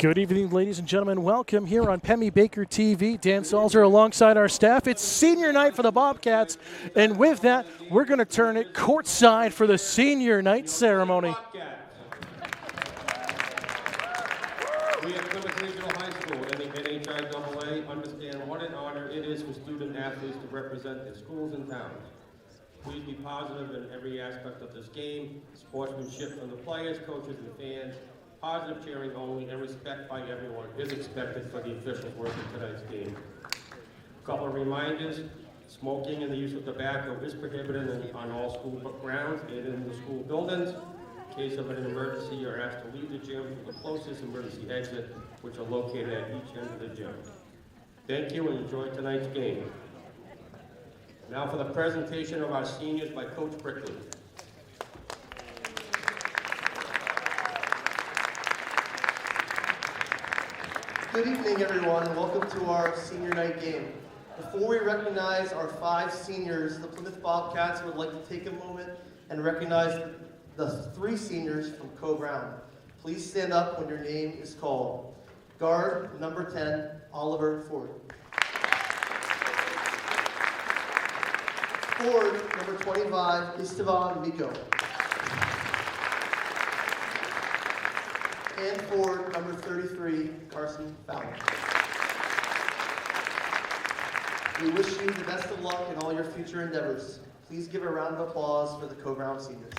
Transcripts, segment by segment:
Good evening, ladies and gentlemen. Welcome here on Pemmy Baker TV. Dan Salzer alongside our staff. It's senior night for the Bobcats, and with that, we're going to turn it courtside for the senior night ceremony. We at Plymouth Regional High School and the NHIAA understand what an honor it is for student athletes to represent their schools and towns. Please be positive in every aspect of this game, sportsmanship from the players, coaches, and fans, positive cheering only, and respect by everyone is expected for the officials working tonight's game. A couple of reminders: smoking and the use of tobacco is prohibited on all school grounds and in the school buildings. In case of an emergency, you're asked to leave the gym to the closest emergency exit, which are located at each end of the gym. Thank you and enjoy tonight's game. Now for the presentation of our seniors by Coach Brickley. Good evening, everyone, and welcome to our senior night game. Before we recognize our 5 seniors, the Plymouth Bobcats would like to take a moment and recognize the 3 seniors from Co-Brown. Please stand up when your name is called. Guard number 10, Oliver Ford. Forward number 25, Esteban Miko. And forward number 33, Carson Fowler. We wish you the best of luck in all your future endeavors. Please give a round of applause for the Co-Brown seniors.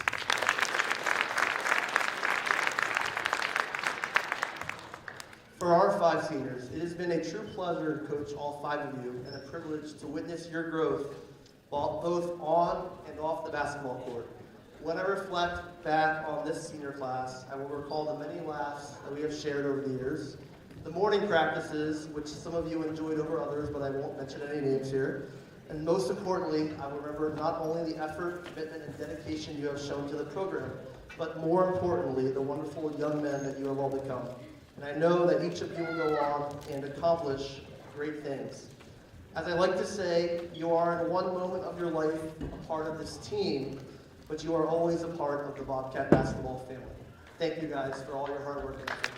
For our 5 seniors, it has been a true pleasure to coach all 5 of you and a privilege to witness your growth both on and off the basketball court. When I reflect back on this senior class, I will recall the many laughs that we have shared over the years, the morning practices, which some of you enjoyed over others, but I won't mention any names here, and most importantly, I will remember not only the effort, commitment, and dedication you have shown to the program, but more importantly, the wonderful young men that you have all become. And I know that each of you will go on and accomplish great things. As I like to say, you are in one moment of your life a part of this team, but you are always a part of the Bobcat basketball family. Thank you guys for all your hard work and effort.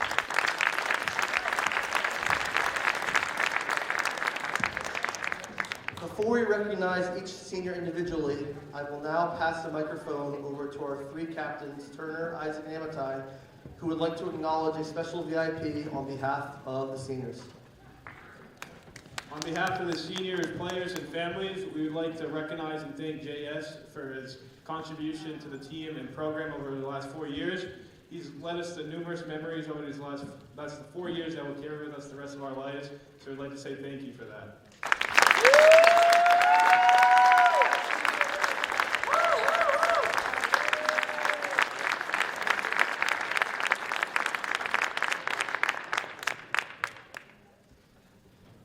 Before we recognize each senior individually, I will now pass the microphone over to our 3 captains, Turner, Isaac, and Amatai, who would like to acknowledge a special VIP on behalf of the seniors. On behalf of the seniors, players, and families, we would like to recognize and thank JS for his contribution to the team and program over the last 4 years. He's led us to numerous memories over these last 4 years that will carry with us the rest of our lives, so we'd like to say thank you for that.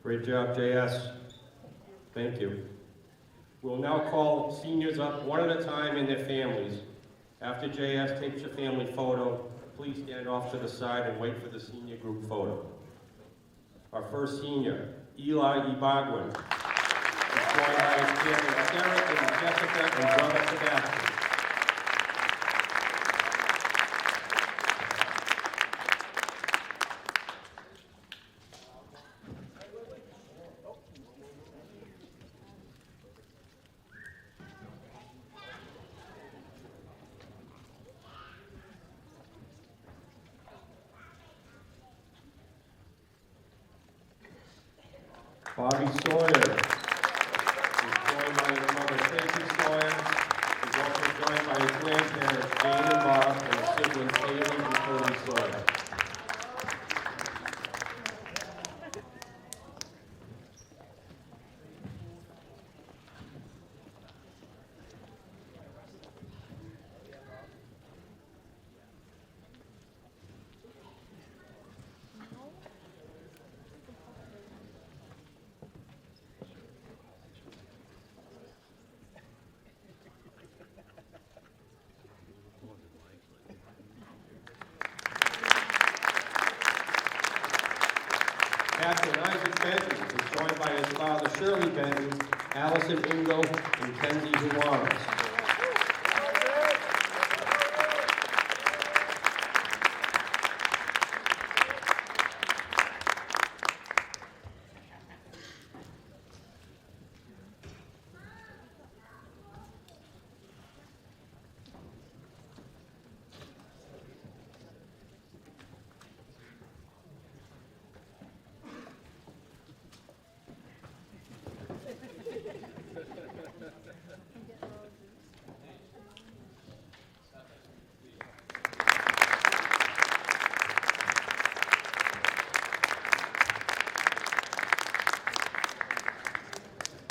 Great job, JS. Thank you. We'll now call seniors up one at a time and their families. After JS takes your family photo, please stand off to the side and wait for the senior group photo. Our first senior, Eli Ibagwin, is joined by his parents, Derek and Jessica, and brother Sebastian. Bobby Sawyer is joined by his mother, Tracy Sawyer. He's also joined by his grandparents, Jane and Bob, and his siblings, Haley and Cody Sawyer. Captain Isaac Benton is joined by his father, Shirley Benton, Allison Ingo, and Kenzie Juarez.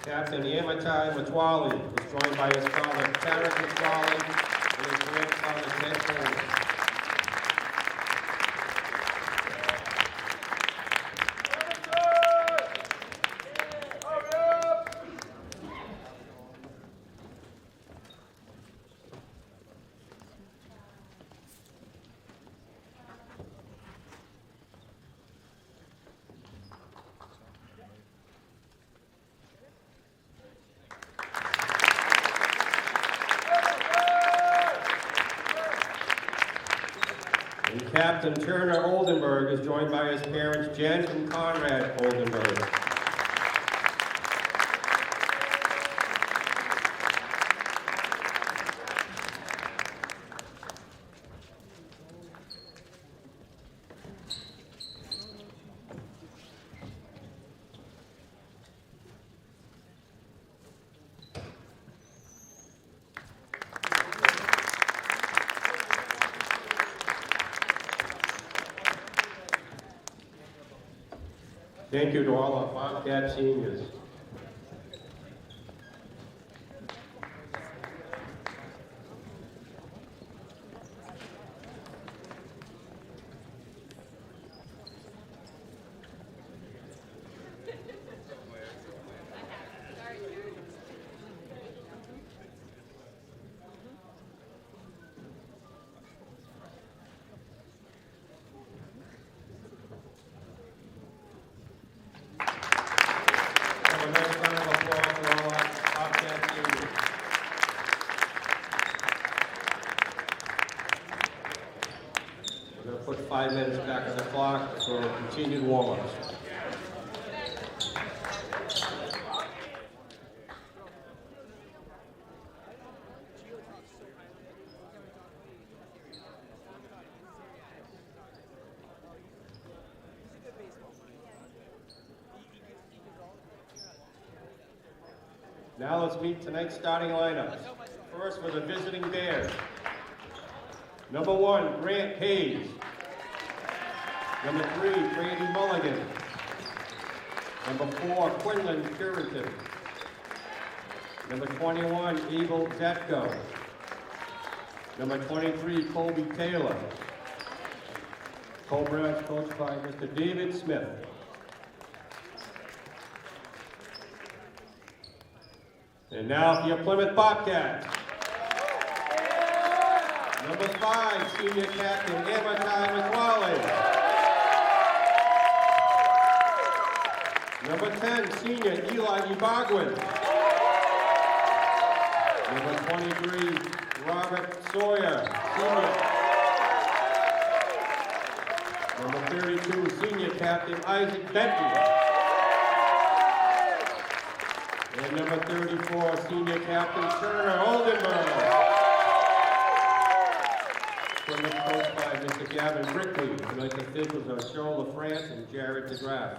Captain Amitai Matwali is joined by his father, Tarek Matwali, and his grandfather, Ted Coleman. And Captain Turner Oldenburg is joined by his parents, Jen and Conrad Oldenburg. Thank you to all our Bobcat seniors. Have a nice round of applause for all our Bobcat seniors. We're going to put 5 minutes back on the clock for continued warm-ups. Now let's meet tonight's starting lineups. First for the visiting Bears. Number 1, Grant Hayes. Number 3, Brady Mulligan. Number 4, Quinlan Purinton. Number 21, Abel Zetko. Number 23, Colby Taylor. Cobra is coached by Mr. David Smith. And now for your Plymouth Bobcats. Number 5, senior captain Amitai Matwali. Number 10, senior Eli Ibagwin. Number 23, Robert Sawyer, senior. Number 32, senior captain Isaac Benton. And number 34, senior captain Turner Oldenburg. From the coach by Mr. Gavin Brickley, tonight's officials are Cheryl LaFrance and Jared DeGraff.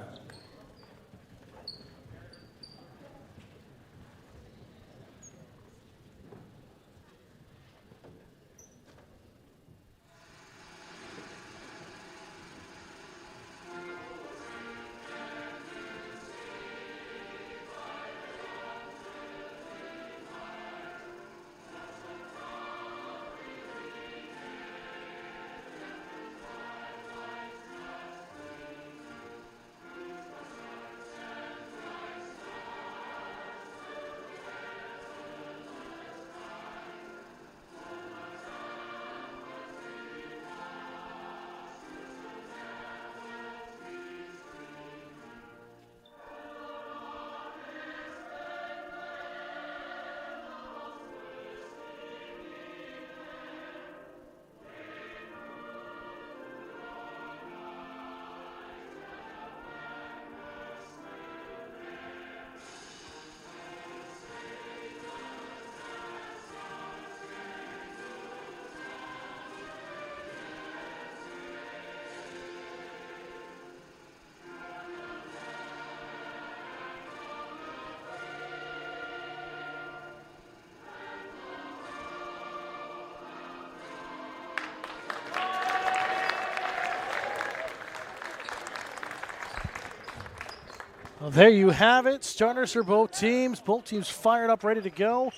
Well, there you have it. Starters for both teams. Both teams fired up, ready to go.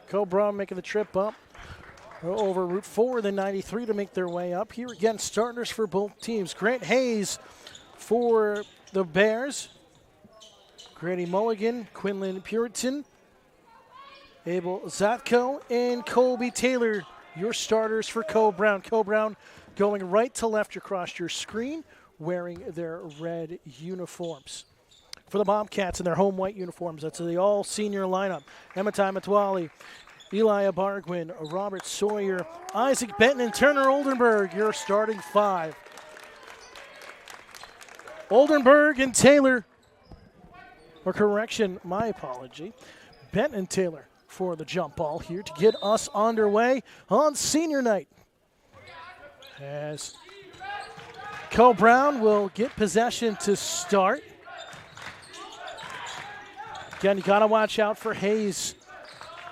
Co-Brown making the trip up over Route 4, then 93 to make their way up. Here again, starters for both teams. Grant Hayes for the Bears. Grady Mulligan, Quinlan Puritan, Abel Zatko, and Colby Taylor, your starters for Co-Brown. Co-Brown going right to left across your screen, wearing their red uniforms. For the Bobcats in their home white uniforms, that's the all-senior lineup. Ematai Matwali, Eli Bargwin, Robert Sawyer, Isaac Benton, and Turner Oldenburg, your starting five. Oldenburg and Taylor, or correction, my apology, Benton and Taylor for the jump ball here to get us underway on senior night. As Co-Brown will get possession to start. Again, you got to watch out for Hayes.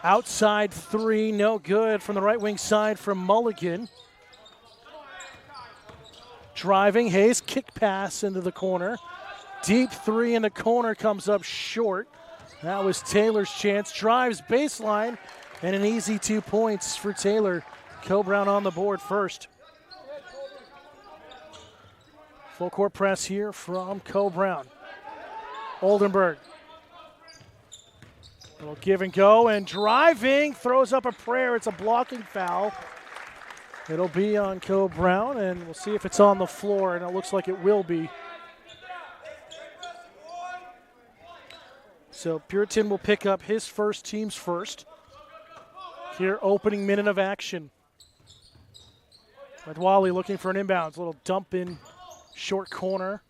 Outside three, no good from the right wing side from Mulligan. Driving, Hayes, kick pass into the corner. Deep three in the corner comes up short. That was Taylor's chance. Drives baseline, and an easy 2 points for Taylor. Co-Brown on the board first. Full court press here from Co-Brown. Oldenburg. Little give and go, and driving, throws up a prayer. It's a blocking foul. It'll be on Co-Brown, and we'll see if it's on the floor, and it looks like it will be. So Puritan will pick up his first, team's first. Here, opening minute of action. Wally looking for an inbounds. Little dump in short corner.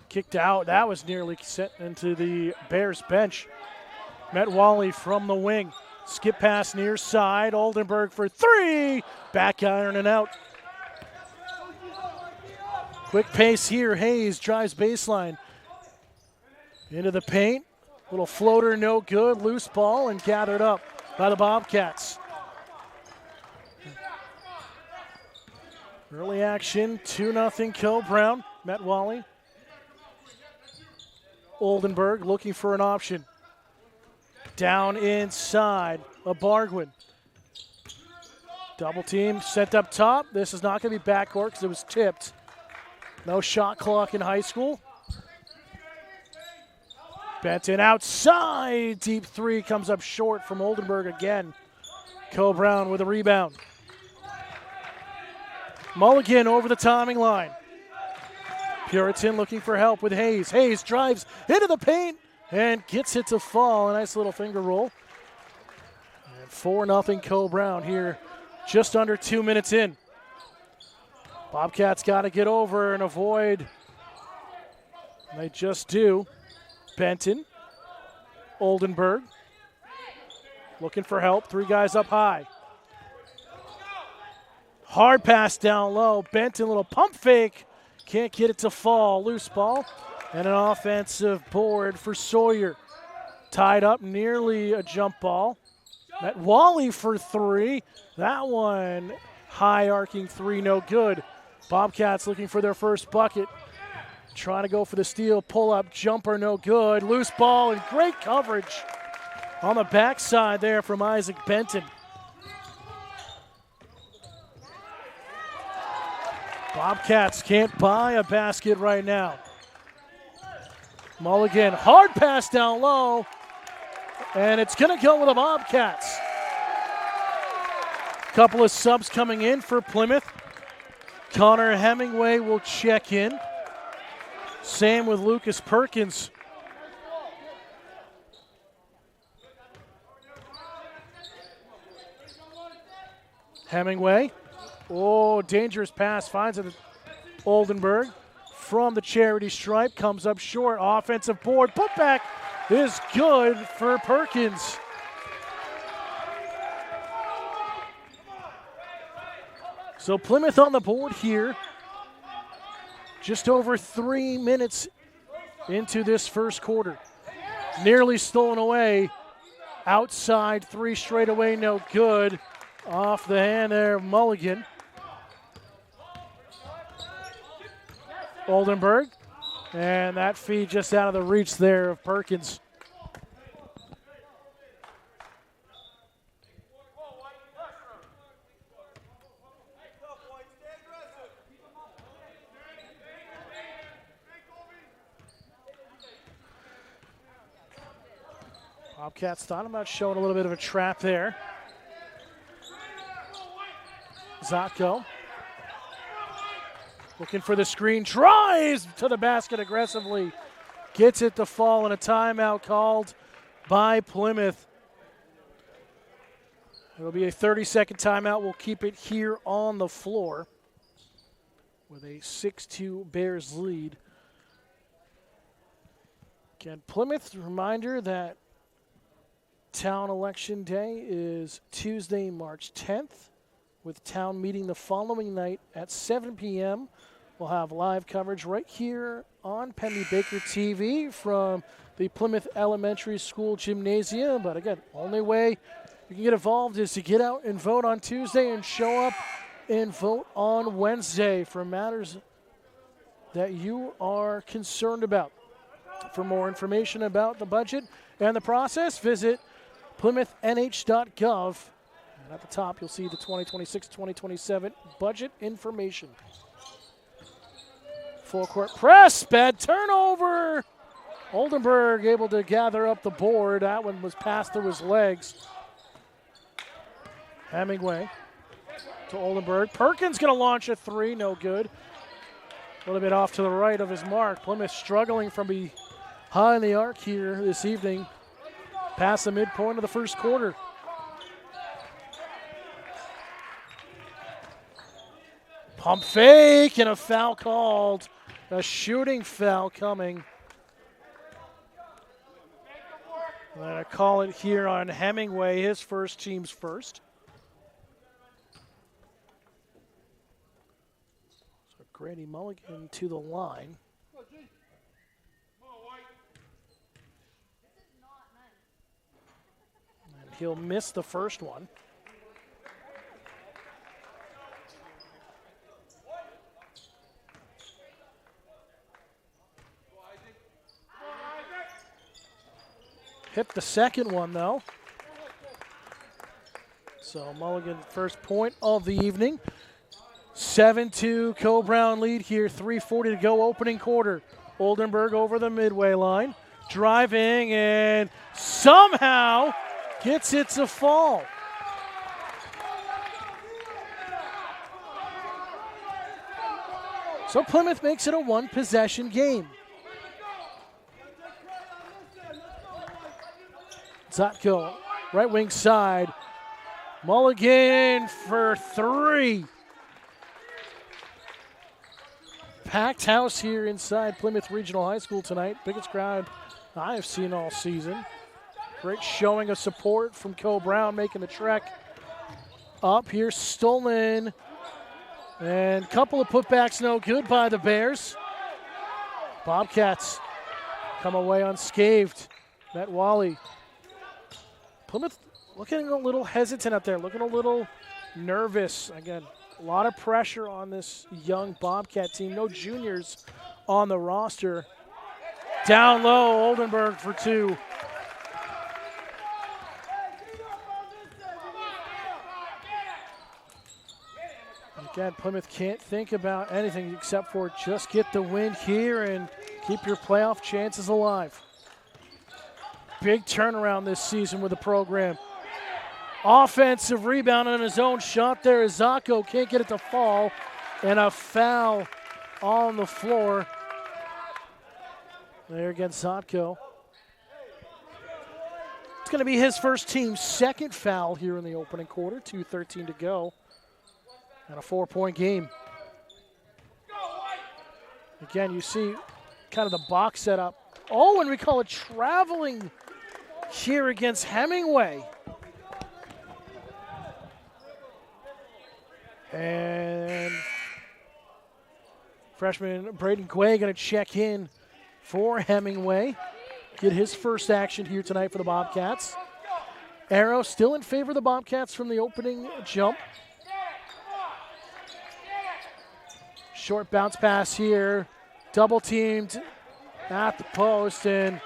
Kicked out. That was nearly sent into the Bears bench. Wally from the wing. Skip pass near side. Oldenburg for three. Back iron and out. Quick pace here. Hayes drives baseline. Into the paint. Little floater, no good. Loose ball and gathered up by the Bobcats. Early action, 2-0 Co-Brown. Wally. Oldenburg looking for an option. Down inside, a Bargwin. Double team sent up top. This is not going to be backcourt because it was tipped. No shot clock in high school. Benton outside. Deep three comes up short from Oldenburg again. Co-Brown with a rebound. Mulligan over the timing line. Puritan looking for help with Hayes. Hayes drives into the paint and gets it to fall. A nice little finger roll. And 4-0 Co-Brown here, just under 2 minutes in. Bobcats got to get over and avoid. They just do. Benton, Oldenburg, looking for help. Three guys up high. Hard pass down low. Benton, little pump fake. Can't get it to fall. Loose ball. And an offensive board for Sawyer. Tied up, nearly a jump ball. Wally for three. That one, high arcing three, no good. Bobcats looking for their first bucket. Trying to go for the steal, pull up, jumper, no good. Loose ball and great coverage on the backside there from Isaac Benton. Bobcats can't buy a basket right now. Mulligan, hard pass down low, and it's going to go with the Bobcats. Couple of subs coming in for Plymouth. Connor Hemingway will check in. Same with Lucas Perkins. Hemingway. Oh, dangerous pass. Finds it. Oldenburg from the charity stripe. Comes up short. Offensive board. Putback is good for Perkins. So Plymouth on the board here. Just over 3 minutes into this first quarter. Nearly stolen away. Outside three straight away, no good. Off the hand there, Mulligan. Oldenburg And that feed just out of the reach there of Perkins. Bobcats thought about showing a little bit of a trap there. Zotko looking for the screen, drives to the basket aggressively, gets it to fall, and a timeout called by Plymouth. It'll be a 30-second timeout. We'll keep it here on the floor with a 6-2 Bears lead. Again, Plymouth, reminder that Town Election Day is Tuesday, March 10th, with Town meeting the following night at 7 p.m. We'll have live coverage right here on Pemmy Baker TV from the Plymouth Elementary School Gymnasium. But again, only way you can get involved is to get out and vote on Tuesday and show up and vote on Wednesday for matters that you are concerned about. For more information about the budget and the process, visit PlymouthNH.gov. And at the top, you'll see the 2026-2027 budget information. Full court press, bad turnover. Oldenburg able to gather up the board. That one was passed through his legs. Hemingway to Oldenburg. Perkins going to launch a three, no good. A little bit off to the right of his mark. Plymouth struggling from behind the arc here this evening. Past the midpoint of the first quarter. Pump fake and a foul called. A shooting foul coming. I'm going to call it here on Hemingway, his first, team's first. So Grady Mulligan to the line. And he'll miss the first one. Hit the second one, though. So Mulligan, first point of the evening. 7-2 Co-Brown lead here, 3:40 to go, opening quarter. Oldenburg over the midway line, driving and somehow gets it to fall. So Plymouth makes it a one-possession game. Zotko, right wing side. Mulligan for three. Packed house here inside Plymouth Regional High School tonight. Biggest crowd I have seen all season. Great showing of support from Co-Brown making the trek up here. Stolen. And a couple of putbacks no good by the Bears. Bobcats come away unscathed. Matt Wally. Plymouth looking a little hesitant up there, looking a little nervous. Again, a lot of pressure on this young Bobcat team. No juniors on the roster. Down low, Oldenburg for two. Again, Plymouth can't think about anything except for just get the win here and keep your playoff chances alive. Big turnaround this season with the program. Offensive rebound on his own shot there as Zotko can't get it to fall. And a foul on the floor. There against Zotko. It's going to be his first team's second foul here in the opening quarter. 2:13 to go. And a 4-point game. Again, you see kind of the box setup. Oh, and we call it traveling here against Hemingway. And freshman Braden Quay going to check in for Hemingway. Get his first action here tonight for the Bobcats. Arrow still in favor of the Bobcats from the opening jump. Short bounce pass here. Double teamed at the post, and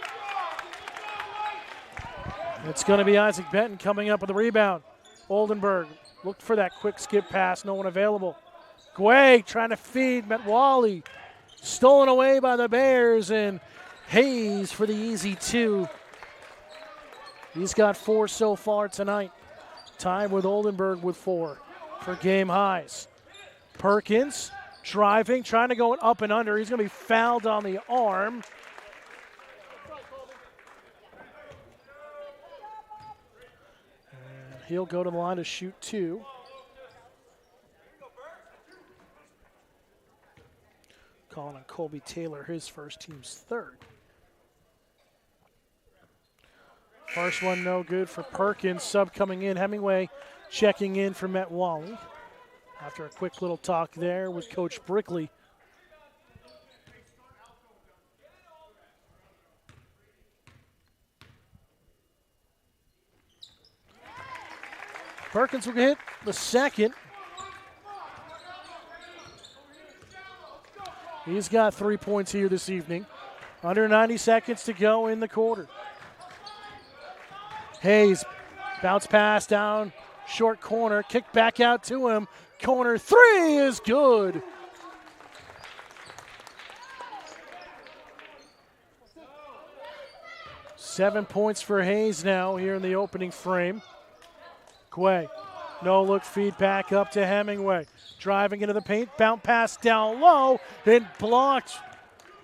it's going to be Isaac Benton coming up with the rebound. Oldenburg looked for that quick skip pass, no one available. Guay trying to feed Metwali. Stolen away by the Bears, and Hayes for the easy 2. He's got 4 so far tonight. Tied with Oldenburg with 4 for game highs. Perkins driving, trying to go up and under. He's going to be fouled on the arm. And he'll go to the line to shoot 2. Calling on Colby Taylor, his first, team's 3rd. First one no good for Perkins. Sub coming in. Hemingway checking in for Met Wally. After a quick little talk there with Coach Brickley. Perkins will hit the second. He's got 3 points here this evening. Under 90 seconds to go in the quarter. Hayes, bounce pass down, short corner, kick back out to him. Corner 3 is good. Seven points for Hayes now here in the opening frame. Quay, no look feed back up to Hemingway. Driving into the paint, bounce pass down low, and blocked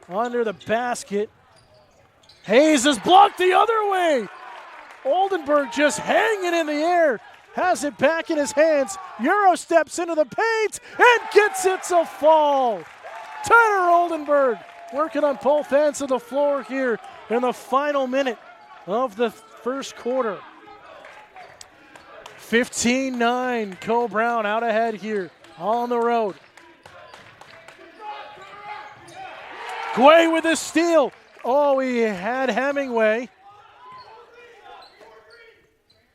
under the basket. Hayes is blocked the other way. Oldenburg just hanging in the air. Has it back in his hands. Euro steps into the paint and gets it to fall. Tanner Oldenburg working on both ends of the floor here in the final minute of the first quarter. 15-9, Co-Brown out ahead here on the road. Guay with the steal. Oh, he had Hemingway.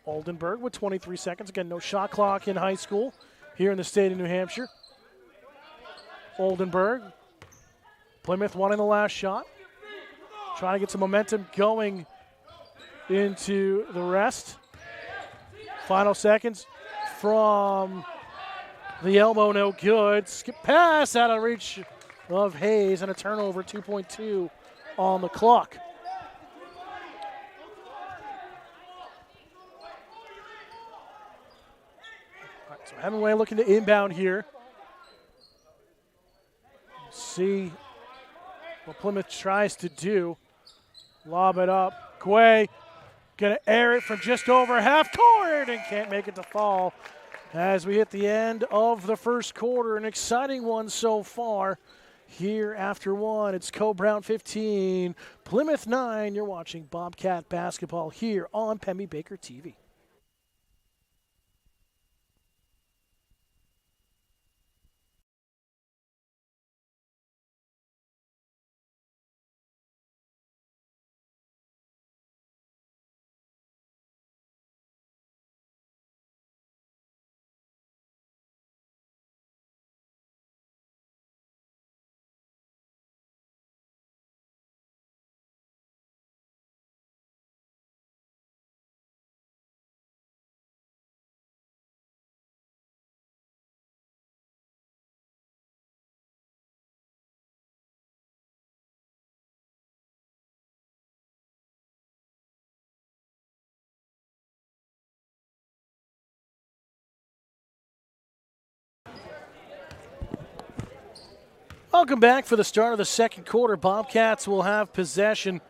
Oldenburg with 23 seconds. Again, no shot clock in high school here in the state of New Hampshire. Oldenburg. Plymouth wanting the last shot. Trying to get some momentum going into the rest. Final seconds from the elbow, no good. Skip pass out of reach of Hayes and a turnover, 2.2 on the clock. So Hemingway looking to inbound here. See what Plymouth tries to do. Lob it up. Quay gonna air it from just over half court and can't make it to fall. As we hit the end of the first quarter, an exciting one so far. Here after one, it's Co-Brown 15, Plymouth 9. You're watching Bobcat basketball here on Pemmy Baker TV. Welcome back for the start of the second quarter. Bobcats will have possession.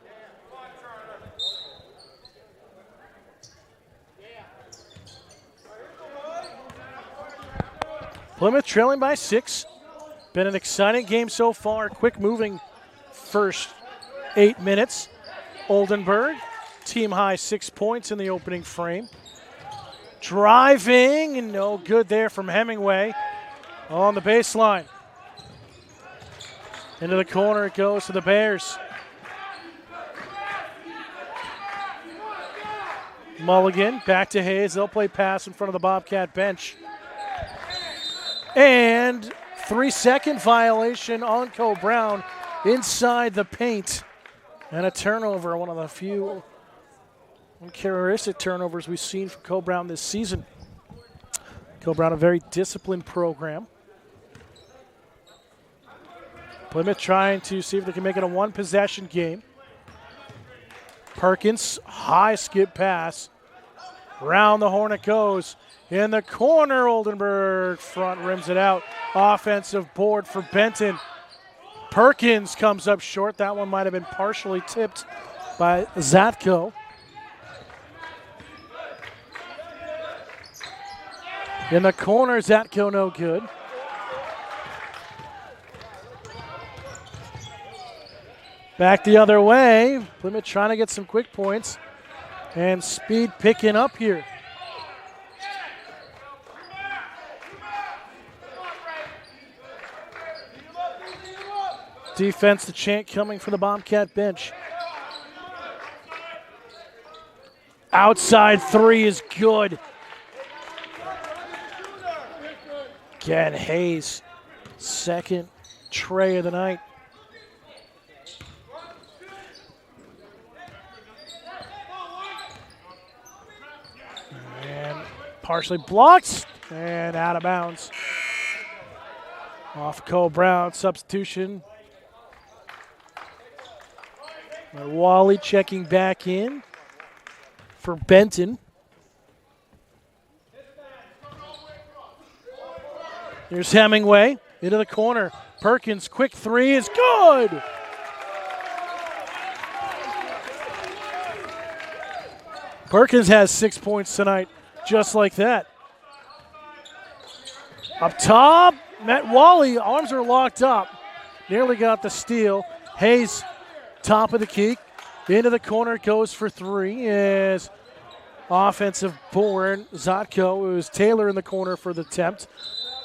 Plymouth trailing by 6. Been an exciting game so far. Quick moving first 8 minutes. Oldenburg, team high 6 points in the opening frame. Driving, and no good there from Hemingway on the baseline. Into the corner it goes to the Bears. Mulligan back to Hayes. They'll play pass in front of the Bobcat bench. And 3-second violation on Co-Brown inside the paint. And a turnover, one of the few uncharacteristic turnovers we've seen from Co-Brown this season. Co-Brown, a very disciplined program. Plymouth trying to see if they can make it a one-possession game. Perkins, high skip pass. Round the horn it goes. In the corner, Oldenburg front rims it out. Offensive board for Benton. Perkins comes up short. That one might have been partially tipped by Zatko. In the corner, Zatko no good. Back the other way. Plymouth trying to get some quick points. And speed picking up here. Defense, the chant coming from the Bobcat bench. Outside three is good. Again, Hayes, second tray of the night. And partially blocked and out of bounds. Off Co-Brown, substitution. Wally checking back in for Benton. Here's Hemingway into the corner. Perkins, quick three is good. Perkins has 6 points tonight, just like that. Up top, met Wally. Arms are locked up. Nearly got the steal. Hayes, top of the key. Into the corner, goes for three. Is offensive board. Zatko, it was Taylor in the corner for the attempt.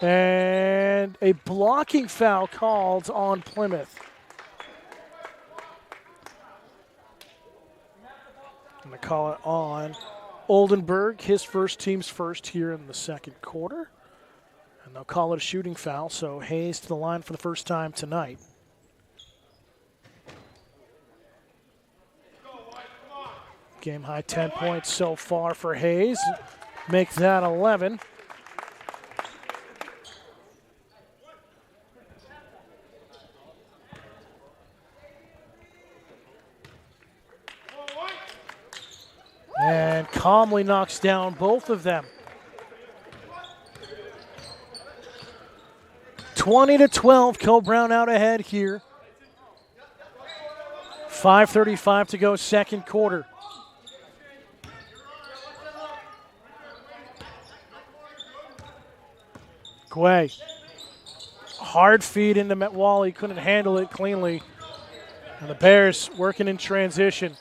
And a blocking foul called on Plymouth. I'm going to call it on Oldenburg, his team's first here in the second quarter. And they'll call it a shooting foul, so Hayes to the line for the first time tonight. Game high 10 points so far for Hayes. Make that 11. And calmly knocks down both of them. 20-12, Co-Brown out ahead here. 5:35 to go, second quarter. Guay. Hard feed into Metwally, couldn't handle it cleanly. And the Bears working in transition.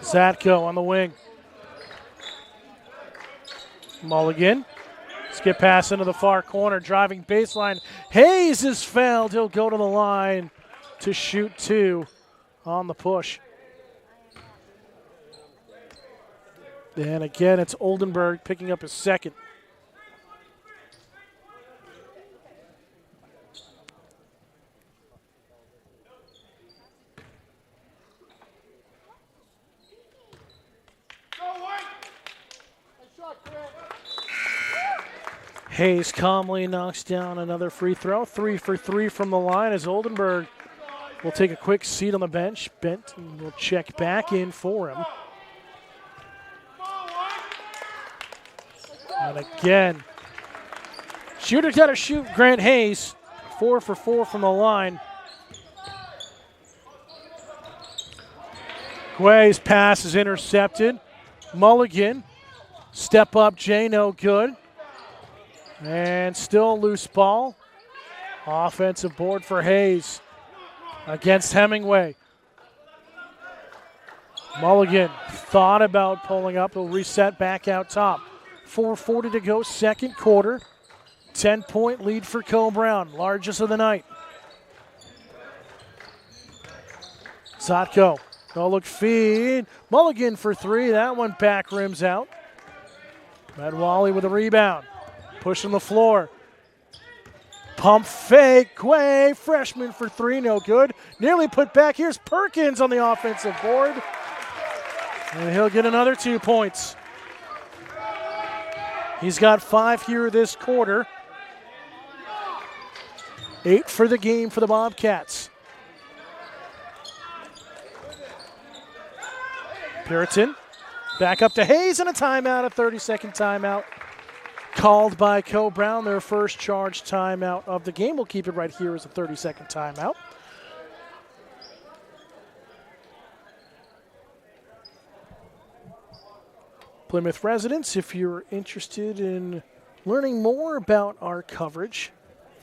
Zatko on the wing. Mulligan. Skip pass into the far corner, driving baseline. Hayes is fouled. He'll go to the line to shoot two on the push. And again, it's Oldenburg picking up his second. Hayes calmly knocks down another free throw. 3 for 3 from the line as Oldenburg will take a quick seat on the bench. Benton will check back in for him. And again, shooter got to shoot. Grant Hayes, 4 for 4 from the line. Guay's pass is intercepted. Mulligan, step up, Jay, no good. And still loose ball. Offensive board for Hayes against Hemingway. Mulligan thought about pulling up. He'll reset back out top. 4:40 to go, second quarter. 10-point lead for Co-Brown, largest of the night. Zatko, no look feed. Mulligan for three. That one back rims out. Medwally with a rebound. Pushing the floor. Pump fake, way, freshman for three, no good. Nearly put back. Here's Perkins on the offensive board. And he'll get another 2 points. He's got 5 here this quarter. 8 for the game for the Bobcats. Puritan back up to Hayes and a timeout, a 30-second timeout. Called by Coe-Brown, their first charge timeout of the game. We'll keep it right here as a 30-second timeout. Plymouth residents, if you're interested in learning more about our coverage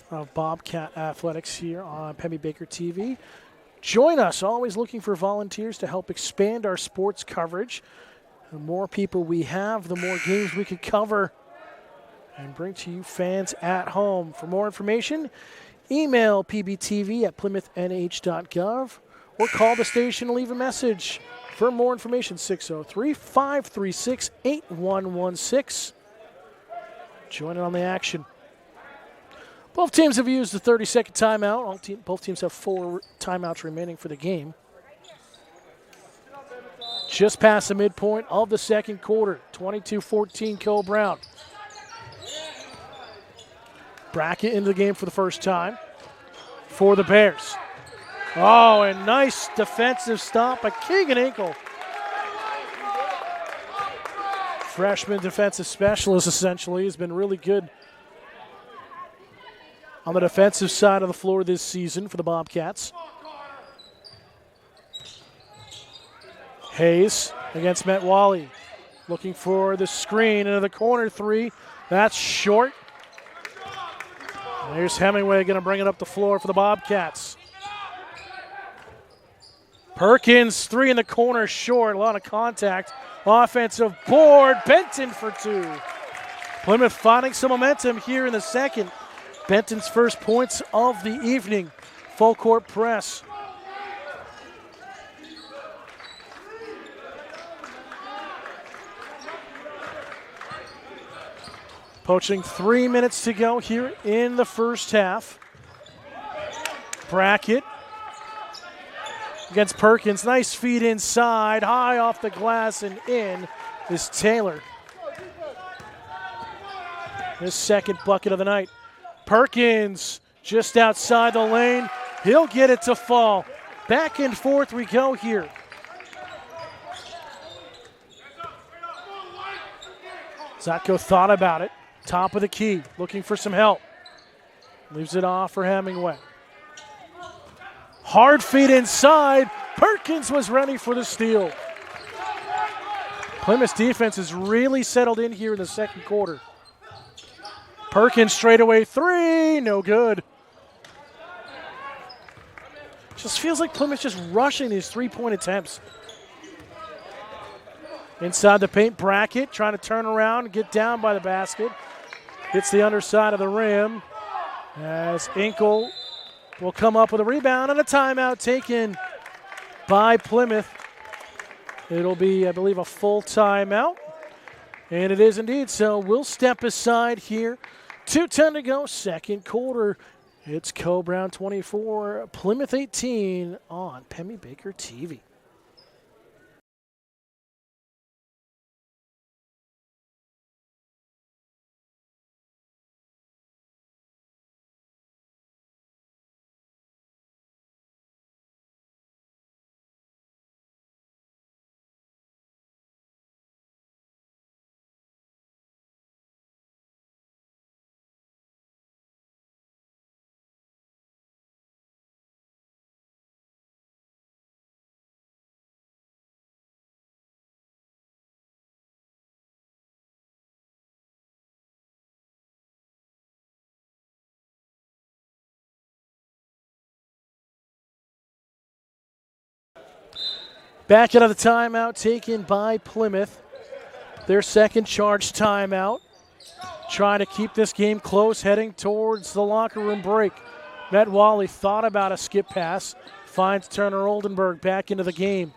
of Bobcat athletics here on Pemmy Baker TV, join us. Always looking for volunteers to help expand our sports coverage. The more people we have, the more games we can cover and bring to you fans at home. For more information, email pbtv@plymouthnh.gov or call the station and leave a message. For more information, 603-536-8116. Join in on the action. Both teams have used the 30-second timeout. Both teams have 4 timeouts remaining for the game. Just past the midpoint of the second quarter, 22-14 Coe-Brown. Brackett into the game for the first time for the Bears. Oh, and nice defensive stop by Keegan Inkle. Freshman defensive specialist, essentially, has been really good on the defensive side of the floor this season for the Bobcats. Hayes against Matt Wally. Looking for the screen into the corner three. That's short. And here's Hemingway going to bring it up the floor for the Bobcats. Perkins, three in the corner, short. A lot of contact. Offensive board. Benton for 2. Plymouth finding some momentum here in the second. Benton's first points of the evening. Full court press. Approaching 3 minutes to go here in the first half. Brackett against Perkins. Nice feed inside, high off the glass and in is Taylor. His second bucket of the night. Perkins just outside the lane. He'll get it to fall. Back and forth we go here. Zatko thought about it. Top of the key, looking for some help. Leaves it off for Hemingway. Hard feed inside. Perkins was ready for the steal. Plymouth's defense has really settled in here in the second quarter. Perkins straightaway three, no good. Just feels like Plymouth's just rushing these three-point attempts. Inside the paint, Brackett trying to turn around and get down by the basket. Hits the underside of the rim as Inkle will come up with a rebound and a timeout taken by Plymouth. It'll be, I believe, a full timeout. And it is indeed. So we'll step aside here. 2:10 to go, second quarter. It's Coe-Brown 24, Plymouth 18 on Pemmy Baker TV. Back out of the timeout taken by Plymouth. Their second charge timeout. Trying to keep this game close, heading towards the locker room break. Matt Wally thought about a skip pass. Finds Turner Oldenburg back into the game.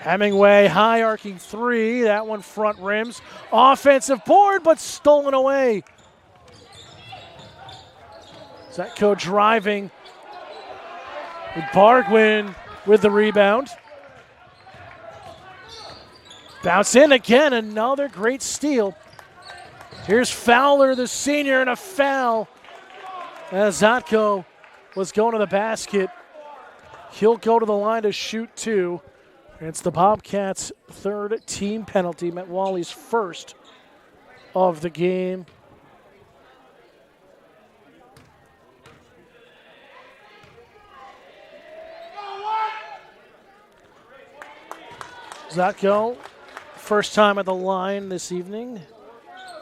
Hemingway, high arcing three. That one front rims. Offensive board, but stolen away. Zetko driving. Bargwin with the rebound. Bounce in again, another great steal. Here's Fowler, the senior, and a foul. As Zetko was going to the basket. He'll go to the line to shoot two. It's the Bobcats' third team penalty, Metwally's first of the game. Zetko, first time at the line this evening.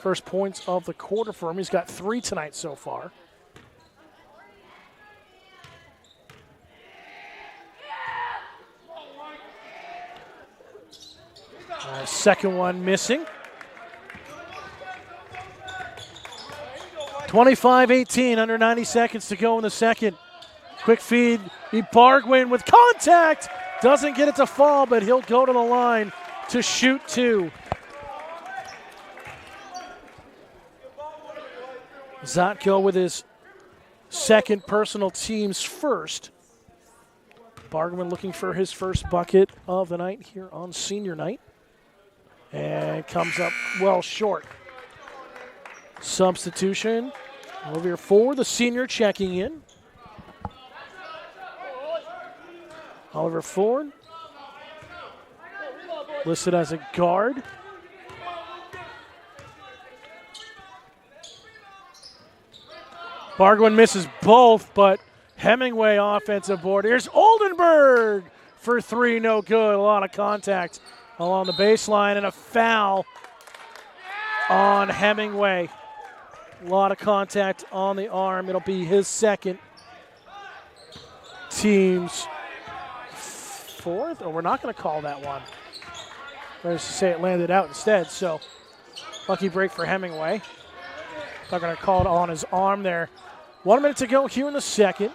First points of the quarter for him. He's got 3 tonight so far. Second one missing. 25-18, under 90 seconds to go in the second. Quick feed, Bargwin with contact. Doesn't get it to fall, but he'll go to the line to shoot two. Zetko with his second personal, team's first. Bargwin looking for his first bucket of the night here on senior night. And comes up well short. Substitution. Over here for the senior checking in. Oliver Ford. Listed as a guard. Bargwin misses both, but Hemingway offensive board. Here's Oldenburg for three, no good. A lot of contact along the baseline and a foul on Hemingway. A lot of contact on the arm. It'll be his second, team's fourth. Or we're not going to call that one. Let's just say it landed out instead. So lucky break for Hemingway. Not going to call it on his arm there. 1 minute to go here in the second.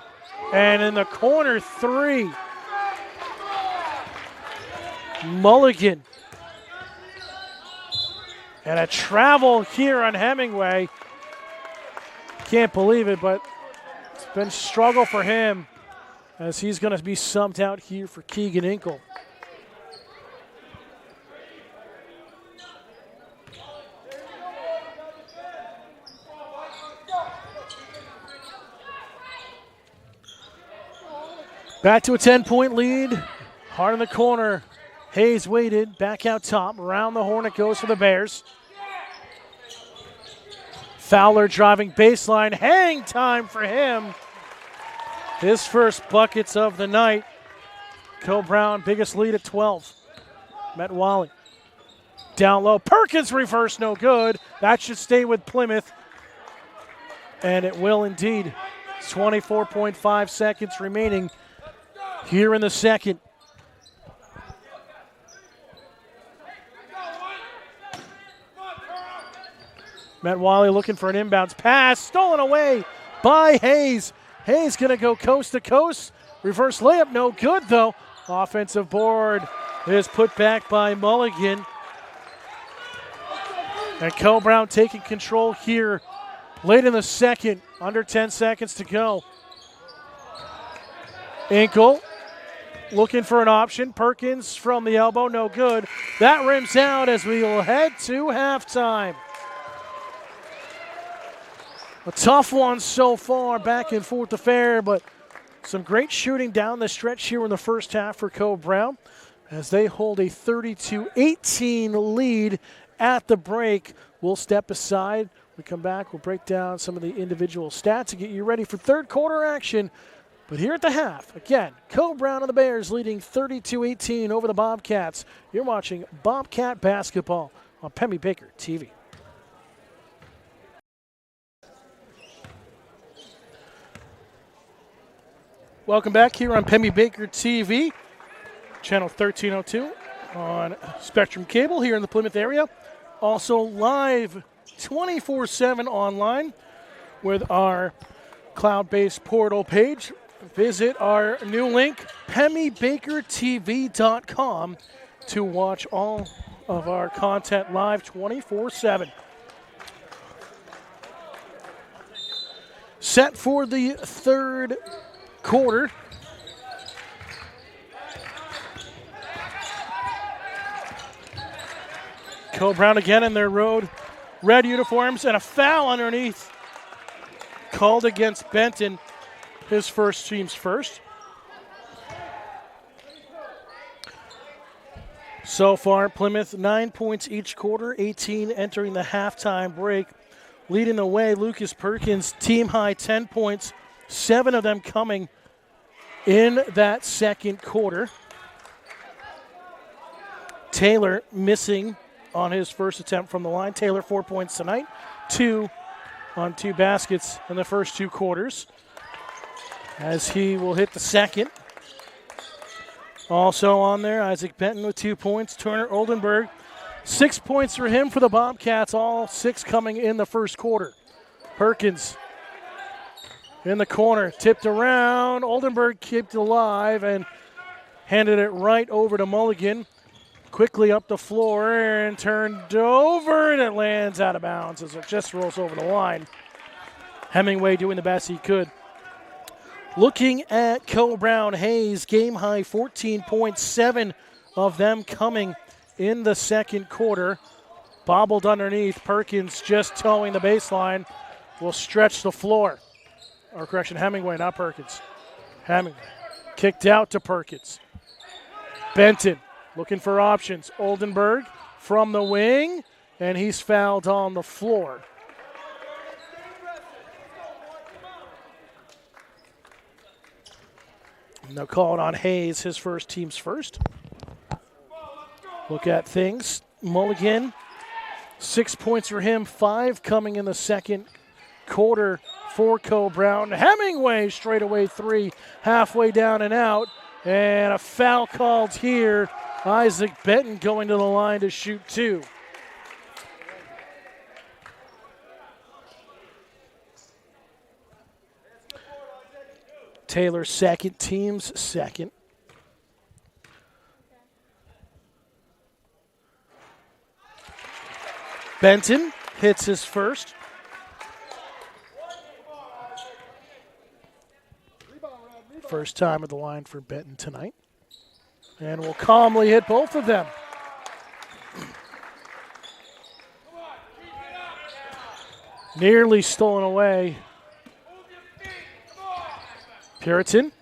And in the corner, three. Mulligan. And a travel here on Hemingway. Can't believe it, but it's been a struggle for him as he's going to be subbed out here for Keegan Inkle. Back to a 10-point lead. Hard in the corner. Hayes waited. Back out top. Around the horn it goes for the Bears. Fowler driving baseline. Hang time for him. His first buckets of the night. Co-Brown, biggest lead at 12. Metwally. Down low. Perkins reverse, no good. That should stay with Plymouth. And it will indeed. 24.5 seconds remaining here in the second. Metwally looking for an inbounds pass. Stolen away by Hayes. Hayes going to go coast to coast. Reverse layup, no good though. Offensive board is put back by Mulligan. And Co-Brown taking control here late in the second. Under 10 seconds to go. Inkle looking for an option. Perkins from the elbow, no good. That rims out as we will head to halftime. A tough one so far, back and forth affair, but some great shooting down the stretch here in the first half for Co-Brown as they hold a 32-18 lead at the break. We'll step aside. We come back, we'll break down some of the individual stats to get you ready for third quarter action. But here at the half, again, Co-Brown and the Bears leading 32-18 over the Bobcats. You're watching Bobcat basketball on Pemmy Baker TV. Welcome back here on Pemmy Baker TV, channel 1302 on Spectrum Cable here in the Plymouth area. Also live 24/7 online with our cloud-based portal page. Visit our new link, PemmyBakerTV.com, to watch all of our content live 24/7. Set for the third quarter. Co-Brown again in their road red uniforms, and a foul underneath called against Benton, his team's first. So far, Plymouth 9 points each quarter, 18 entering the halftime break. Leading the way, Lucas Perkins, team high 10 points, 7 of them coming in that second quarter. Taylor missing on his first attempt from the line. Taylor 4 points tonight, 2 on 2 baskets in the first 2 quarters, as he will hit the second. Also on there, Isaac Benton with 2 points. Turner Oldenburg, 6 points for him for the Bobcats, all 6 coming in the first quarter. Perkins in the corner, tipped around. Oldenburg kept it alive and handed it right over to Mulligan. Quickly up the floor and turned over, and it lands out of bounds as it just rolls over the line. Hemingway doing the best he could. Looking at Co-Brown Hayes, game high 14 points, 7 of them coming in the second quarter. Bobbled underneath. Perkins just towing the baseline will stretch the floor. Or correction, Hemingway, not Perkins. Hemingway kicked out to Perkins. Benton looking for options. Oldenburg from the wing, and he's fouled on the floor. And they'll call it on Hayes, his team's first. Look at things. Mulligan, 6 points for him, 5 coming in the second quarter for Co-Brown. Hemingway straightaway 3, halfway down and out, and a foul called here. Isaac Benton going to the line to shoot 2. Taylor second, team's second. Benton hits his first. First time at the line for Benton tonight. And will calmly hit both of them. Nearly stolen away. Puritan.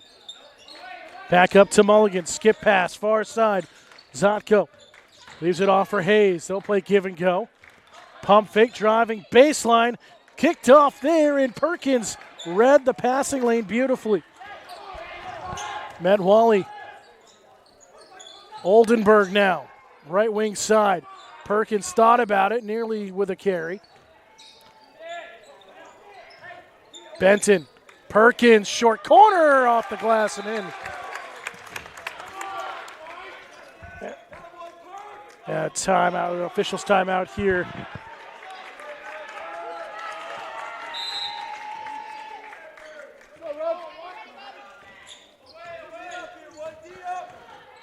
Back up to Mulligan. Skip pass, far side. Zotko leaves it off for Hayes. They'll play give and go. Pump fake, driving, baseline. Kicked off there, and Perkins read the passing lane beautifully. Medwally. Oldenburg now, right wing side. Perkins thought about it, nearly with a carry. Benton. Perkins, short corner off the glass and in. Timeout, officials timeout here.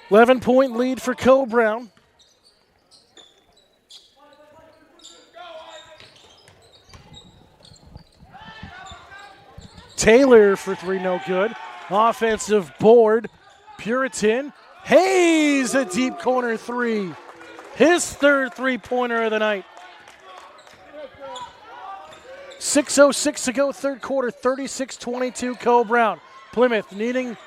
$11-point lead for Co-Brown. Taylor for 3, no good. Offensive board. Puritan. Hayes, a deep corner 3. His third 3-pointer of the night. 6:06 to go, third quarter, 36-22 Co-Brown. Plymouth needing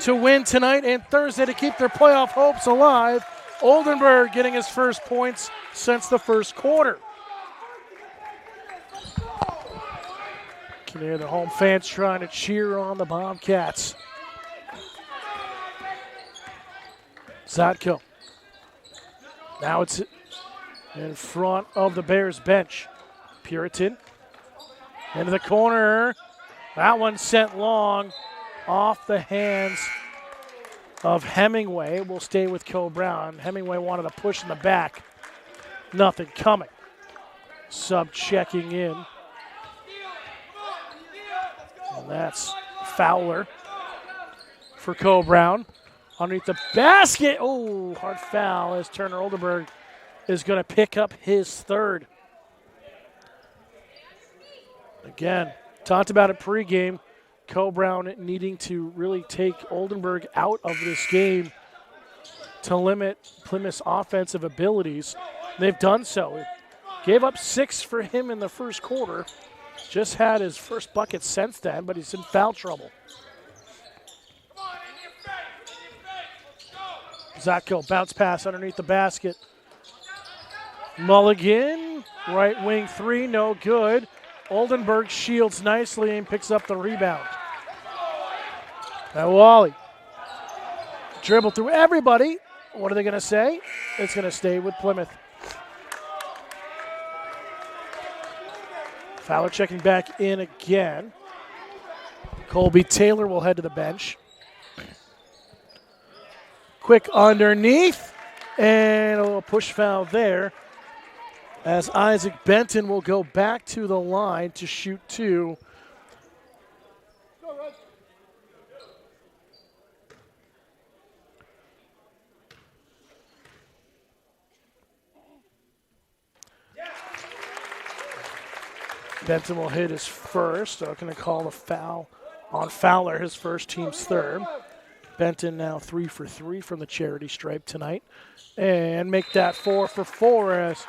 to win tonight and Thursday to keep their playoff hopes alive. Oldenburg getting his first points since the first quarter. Can hear the home fans trying to cheer on the Bobcats. Zotko. Now it's in front of the Bears bench. Puritan into the corner. That one sent long off the hands of Hemingway. Will stay with Co-Brown. Hemingway wanted to push in the back. Nothing coming. Sub checking in. And that's Fowler for Co-Brown. underneath the basket. Oh, hard foul as Turner Oldenburg is going to pick up his third. Again, talked about it pregame. Co-Brown needing to really take Oldenburg out of this game to limit Plymouth's offensive abilities. They've done so. Gave up 6 for him in the first quarter. Just had his first bucket since then, but he's in foul trouble. Zatko, bounce pass underneath the basket. Mulligan, right wing 3, no good. Oldenburg shields nicely and picks up the rebound. Now Wally. Dribble through everybody. What are they going to say? It's going to stay with Plymouth. Fowler checking back in again. Colby Taylor will head to the bench. Quick underneath, and a little push foul there as Isaac Benton will go back to the line to shoot 2. Benton will hit his first. So going to call the foul on Fowler, his first, team's third. Benton now 3 for 3 from the charity stripe tonight. And make that 4 for 4 as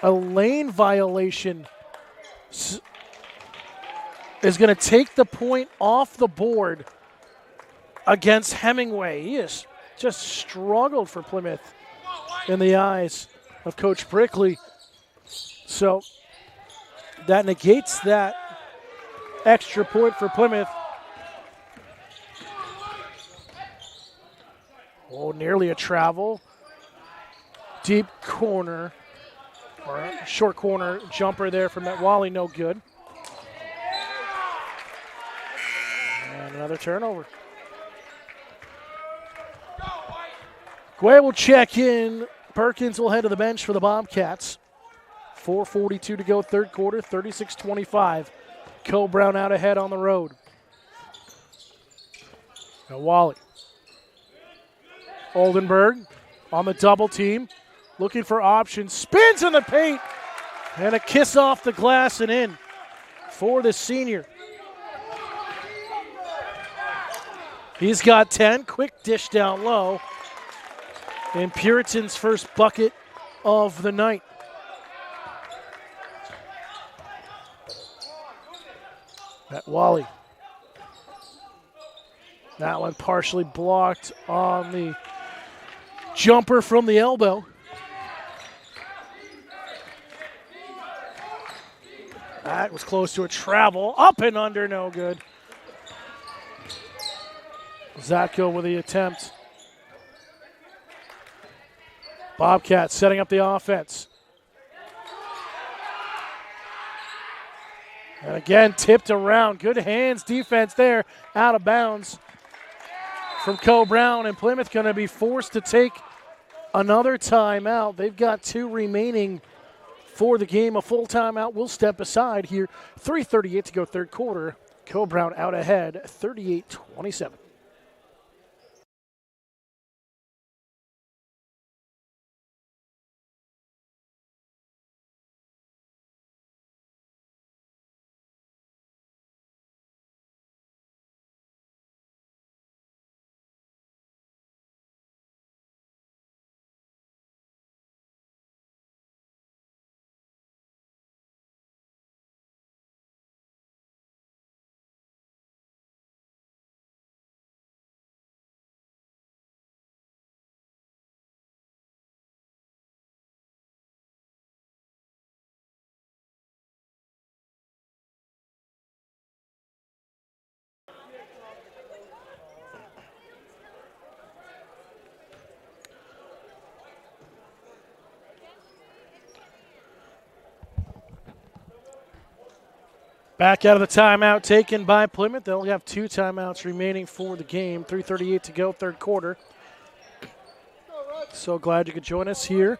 a lane violation is going to take the point off the board against Hemingway. He has just struggled for Plymouth in the eyes of Coach Brickley. So that negates that extra point for Plymouth. Oh, nearly a travel. Deep corner, or a short corner jumper there from Matt Wally, no good. And another turnover. Guay will check in. Perkins will head to the bench for the Bobcats. 4:42 to go, third quarter, 36-25. Co-Brown out ahead on the road. Now Wally. Oldenburg on the double team, looking for options, spins in the paint, and a kiss off the glass and in for the senior. He's got 10, quick dish down low, and Puritan's first bucket of the night. At Wally. That one partially blocked on the jumper from the elbow. That was close to a travel. Up and under, no good. Zatko with the attempt. Bobcats setting up the offense. And again, tipped around. Good hands defense there. Out of bounds from Co-Brown. And Plymouth going to be forced to take another timeout. They've got 2 remaining for the game. A full timeout will step aside here. 3:38 to go, third quarter. Co-Brown out ahead, 38-27. Back out of the timeout taken by Plymouth. They'll have 2 timeouts remaining for the game. 3:38 to go, third quarter. So glad you could join us here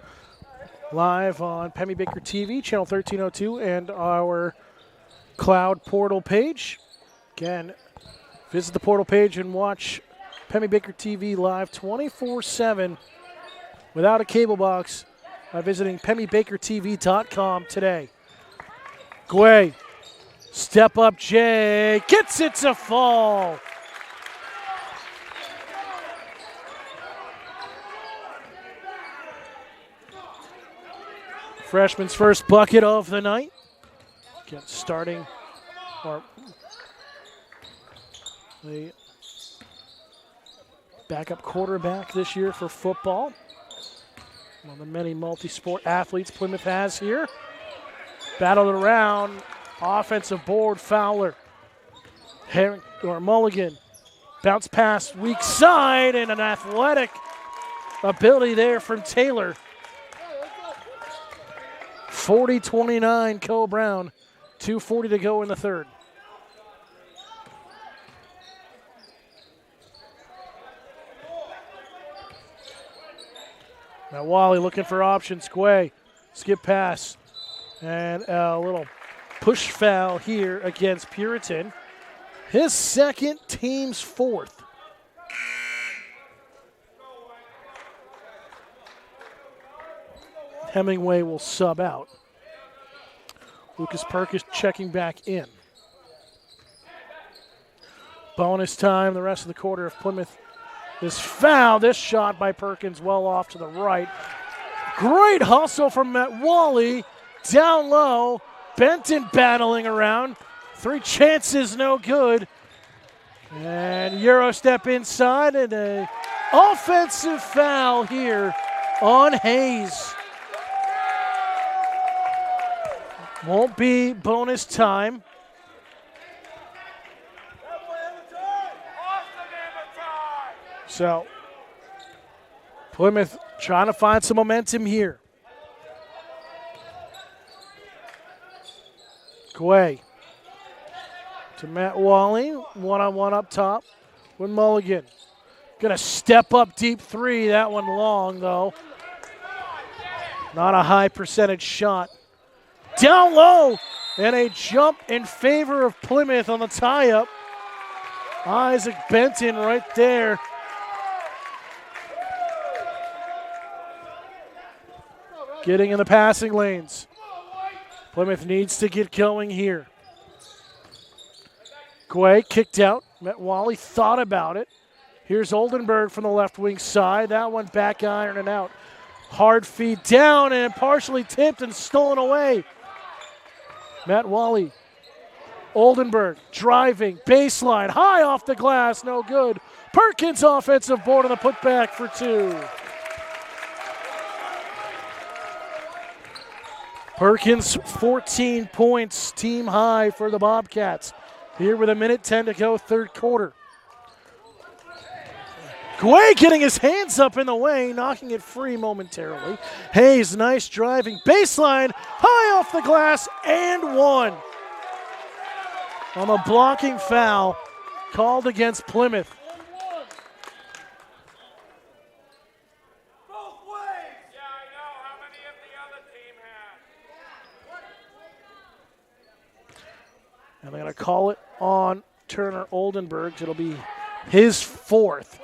live on Pemmy Baker TV, channel 1302, and our Cloud Portal page. Again, visit the portal page and watch Pemmy Baker TV live 24/7 without a cable box by visiting PemmyBakerTV.com today. Guay, step up Jay, gets it to fall. Freshman's first bucket of the night. Again, starting or the backup quarterback this year for football. One of the many multi-sport athletes Plymouth has here. Battled around, offensive board, Fowler. Mulligan. Bounce pass, weak side, and an athletic ability there from Taylor. 40-29, Co Brown. 2:40 to go in the third. Now Wally looking for options. Guay, skip pass. And a little push foul here against Puritan. His second, team's fourth. Hemingway will sub out. Lucas Perkins checking back in. Bonus time, the rest of the quarter of Plymouth is fouled. This shot by Perkins well off to the right. Great hustle from Matt Wally. Down low. Benton battling around. 3 chances, no good. And Euro step inside and an offensive foul here on Hayes. Won't be bonus time. So, Plymouth trying to find some momentum here. Guay to Matt Wally, one-on-one up top with Mulligan. Gonna step up deep 3, that one long though. Not a high percentage shot. Down low, and a jump in favor of Plymouth on the tie-up. Isaac Benton right there. Getting in the passing lanes. Plymouth needs to get going here. Guay kicked out. Met Wally, thought about it. Here's Oldenburg from the left wing side. That one back iron and out. Hard feed down and partially tipped and stolen away. Matt Wally. Oldenburg driving, baseline, high off the glass, no good. Perkins offensive board on the putback for 2. Perkins 14 points, team high for the Bobcats. Here with 1:10 to go, third quarter. Guay getting his hands up in the way, knocking it free momentarily. Hayes, nice driving, baseline, high off the glass, and 1. On a blocking foul called against Plymouth. And they're going to call it on Turner Oldenburg. It'll be his 4th.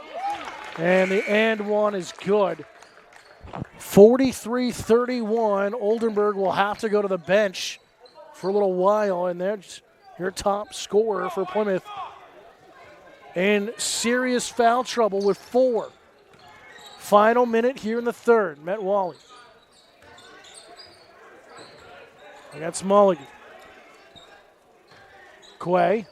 And the and 1 is good. 43-31. Oldenburg will have to go to the bench for a little while. And there's your top scorer for Plymouth. In serious foul trouble with 4. Final minute here in the third. Matt Wally. Against Mulligan. Guay.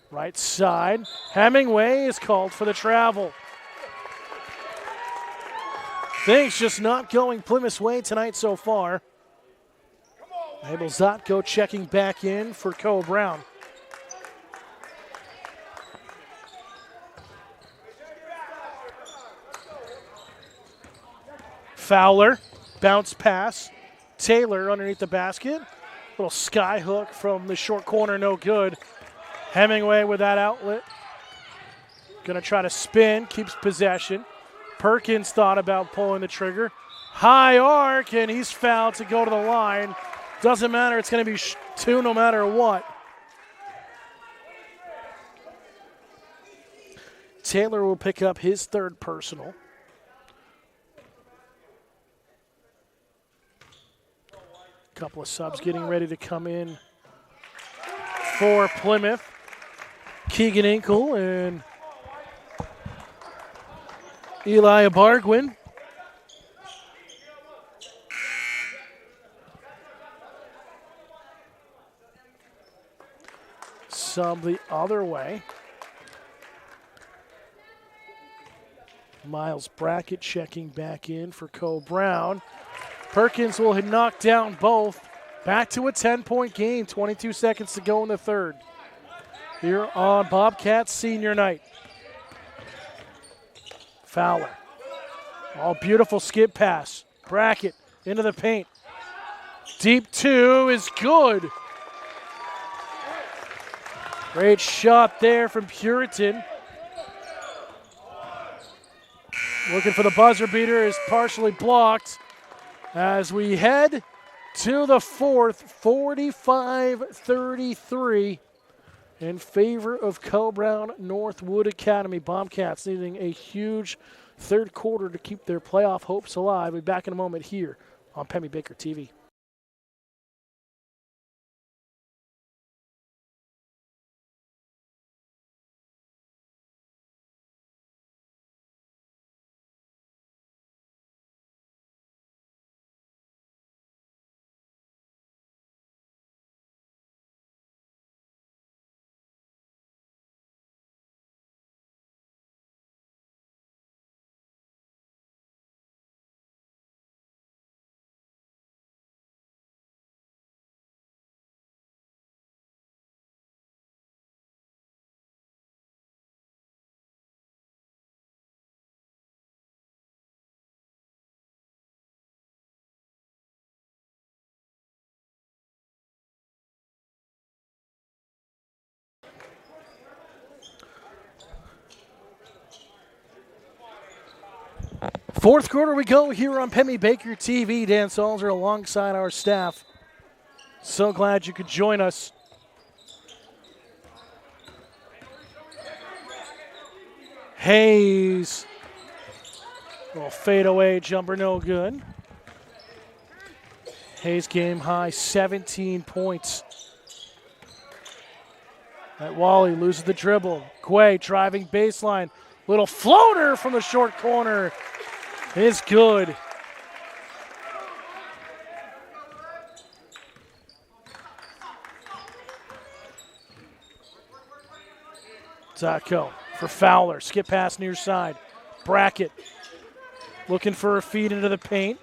Right side. Hemingway is called for the travel. Things just not going Plymouth's way tonight so far. Abel Zotko checking back in for Co Brown. Fowler. Bounce pass. Taylor underneath the basket. Little sky hook from the short corner, no good. Hemingway with that outlet. Gonna try to spin, keeps possession. Perkins thought about pulling the trigger. High arc, and he's fouled to go to the line. Doesn't matter, it's gonna be 2 no matter what. Taylor will pick up his third personal. Couple of subs getting ready to come in for Plymouth. Keegan Inkle and Eli Bargwin. Sub the other way. Miles Brackett checking back in for Cole Brown. Perkins will knock down both. Back to a 10-point game. 22 seconds to go in the third. Here on Bobcats senior night. Fowler. Oh, beautiful skip pass. Brackett into the paint. Deep two is good. Great shot there from Puritan. Looking for the buzzer beater, is partially blocked. As we head to the fourth, 45-33 in favor of Co-Brown Northwood Academy. Bobcats needing a huge third quarter to keep their playoff hopes alive. We'll be back in a moment here on Pemmy Baker TV. Fourth quarter we go here on Pemmy Baker TV. Dan Salzer alongside our staff. So glad you could join us. Hayes. Little fadeaway jumper, no good. Hayes game high, 17 points. At Wally loses the dribble. Quay driving baseline. Little floater from the short corner. Is good. Zacco for Fowler. Skip pass near side. Brackett looking for a feed into the paint.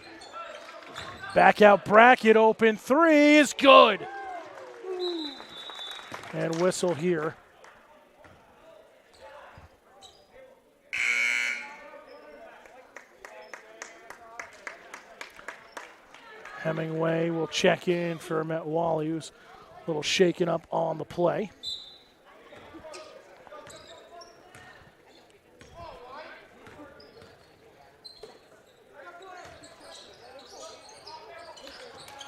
Back out Brackett. Open three is good. And whistle here. Hemingway will check in for Matt Wally, who's a little shaken up on the play.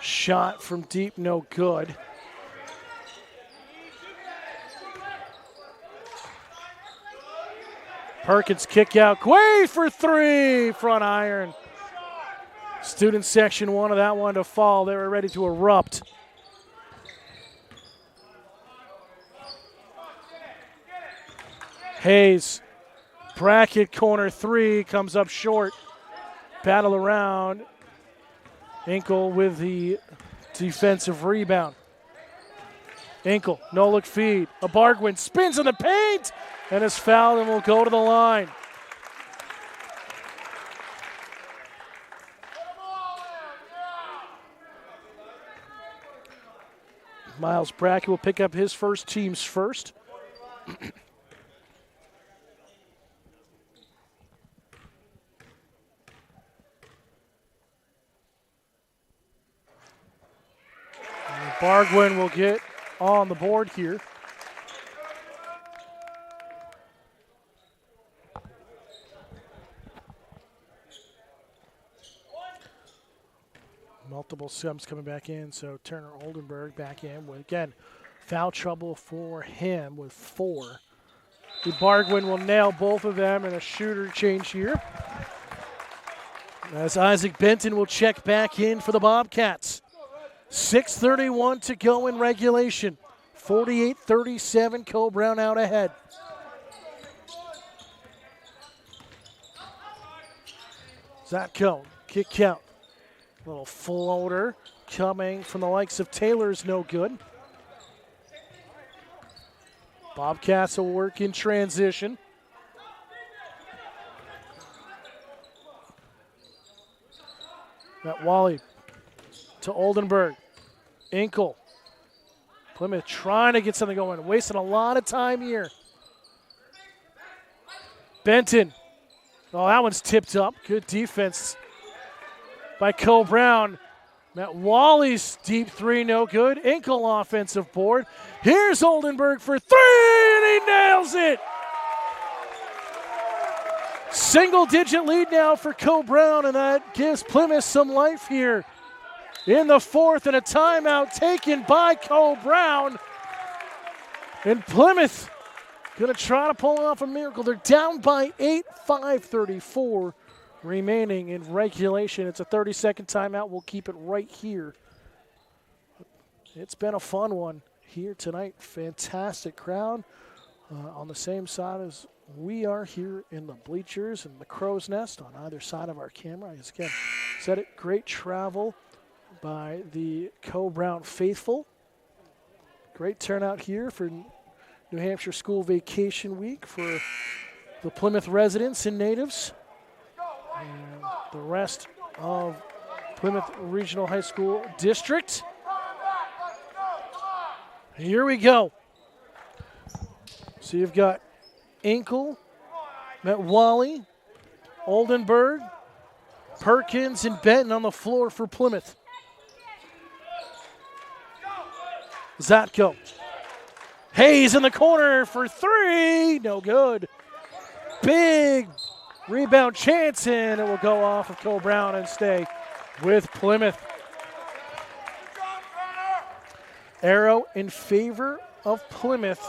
Shot from deep, no good. Perkins kick out. Quay for three, front iron. Student section wanted that one to fall. They were ready to erupt. Hayes, Brackett corner three, comes up short. Battle around. Inkle with the defensive rebound. Inkle, no look feed. A Bargwin spins in the paint and is fouled and will go to the line. Miles Brackett will pick up his first, team's first. Bargwin will get on the board here. Multiple subs coming back in, so Turner Oldenburg back in with, again, foul trouble for him with 4. Bargwin will nail both of them in a shooter change here. As Isaac Benton will check back in for the Bobcats. 6:31 to go in regulation. 48-37, Co-Brown out ahead. Zatko, kick count. Little floater coming from the likes of Taylor's no good. Bobcats will work in transition. Matt Wally to Oldenburg. Inkle. Plymouth trying to get something going. Wasting a lot of time here. Benton. Oh, that one's tipped up. Good defense by Co-Brown. Matt Wally's deep three, no good. Inkle offensive board. Here's Oldenburg for three, and he nails it. Single-digit lead now for Co-Brown, and that gives Plymouth some life here in the fourth, and a timeout taken by Co-Brown. And Plymouth going to try to pull off a miracle. They're down by 8, 5:34 remaining in regulation. It's a 30-second timeout. We'll keep it right here. It's been a fun one here tonight. Fantastic crowd on the same side as we are here in the bleachers and the crow's nest on either side of our camera. I just again said it, great travel by the Co-Brown faithful. Great turnout here for New Hampshire School Vacation Week for the Plymouth residents and natives. And the rest of Plymouth Regional High School District. Here we go. So you've got Inkle, Matt Wally, Oldenburg, Perkins, and Benton on the floor for Plymouth. Zatko. Hayes in the corner for three. No good. Big rebound chance, and it will go off of Co-Brown and stay with Plymouth. Arrow in favor of Plymouth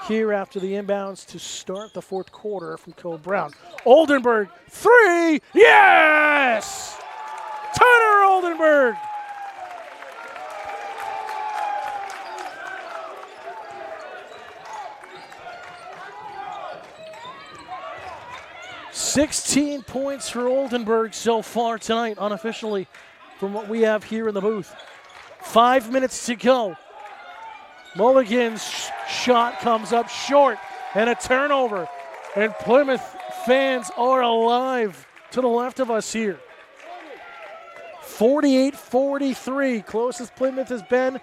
here after the inbounds to start the fourth quarter from Co-Brown. Oldenburg, three, yes! Turner Oldenburg. "16 points for Oldenburg so far tonight, unofficially, from what we have here in the booth. 5 minutes to go. Mulligan's shot comes up short, and a turnover. And Plymouth fans are alive to the left of us here. 48-43, closest Plymouth has been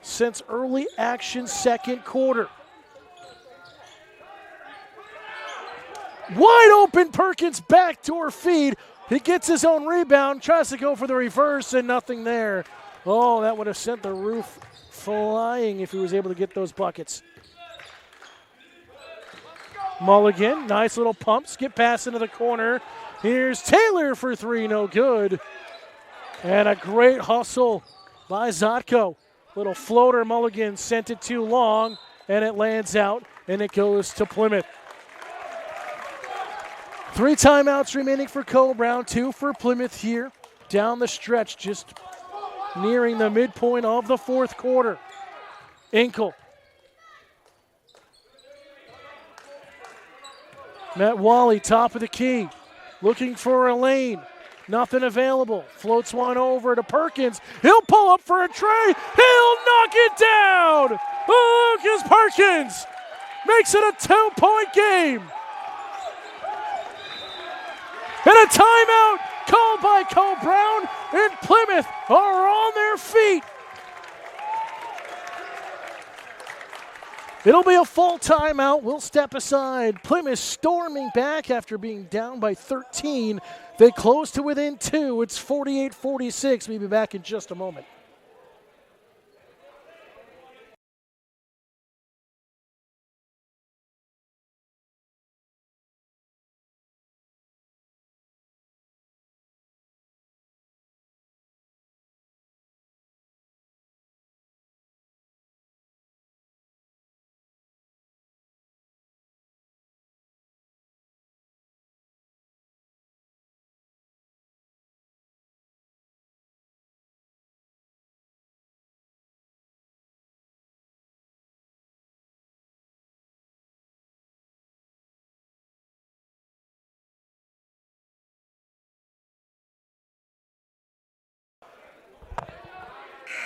since early action second quarter. Wide open Perkins backdoor feed. He gets his own rebound, tries to go for the reverse, and nothing there. Oh, that would have sent the roof flying if he was able to get those buckets. Mulligan, nice little pump, skip pass into the corner. Here's Taylor for three, no good. And a great hustle by Zatko. Little floater, Mulligan sent it too long, and it lands out, and it goes to Plymouth. 3 timeouts remaining for Co-Brown, 2 for Plymouth here. Down the stretch, just nearing the midpoint of the fourth quarter. Inkle. Matt Wally, top of the key, looking for a lane. Nothing available. Floats one over to Perkins. He'll pull up for a tray. He'll knock it down. Lucas Perkins makes it a 2-point game. And a timeout called by Co-Brown, and Plymouth are on their feet. It'll be a full timeout. We'll step aside. Plymouth storming back after being down by 13. They close to within 2. It's 48-46. We'll be back in just a moment.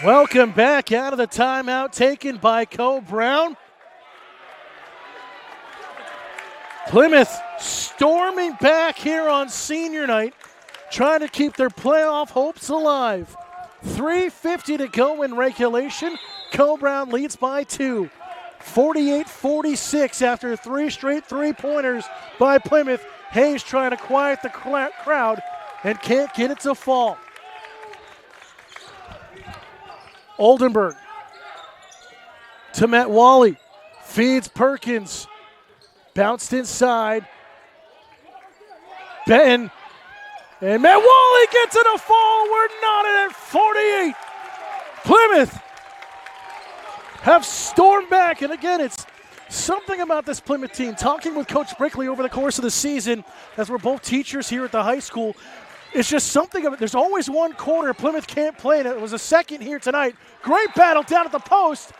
Welcome back out of the timeout taken by Cole Brown. Plymouth storming back here on senior night, trying to keep their playoff hopes alive. 3:50 to go in regulation. Cole Brown leads by 2. 48-46 after 3 straight three-pointers by Plymouth. Hayes trying to quiet the crowd and can't get it to fall. Oldenburg to Matt Wally. Feeds Perkins. Bounced inside. Benton. And Matt Wally gets it a fall. We're knotted at 48. Plymouth have stormed back. And again, it's something about this Plymouth team. Talking with Coach Brickley over the course of the season, as we're both teachers here at the high school, it's just something of it. There's always one quarter Plymouth can't play, and it was a second here tonight. Great battle down at the post,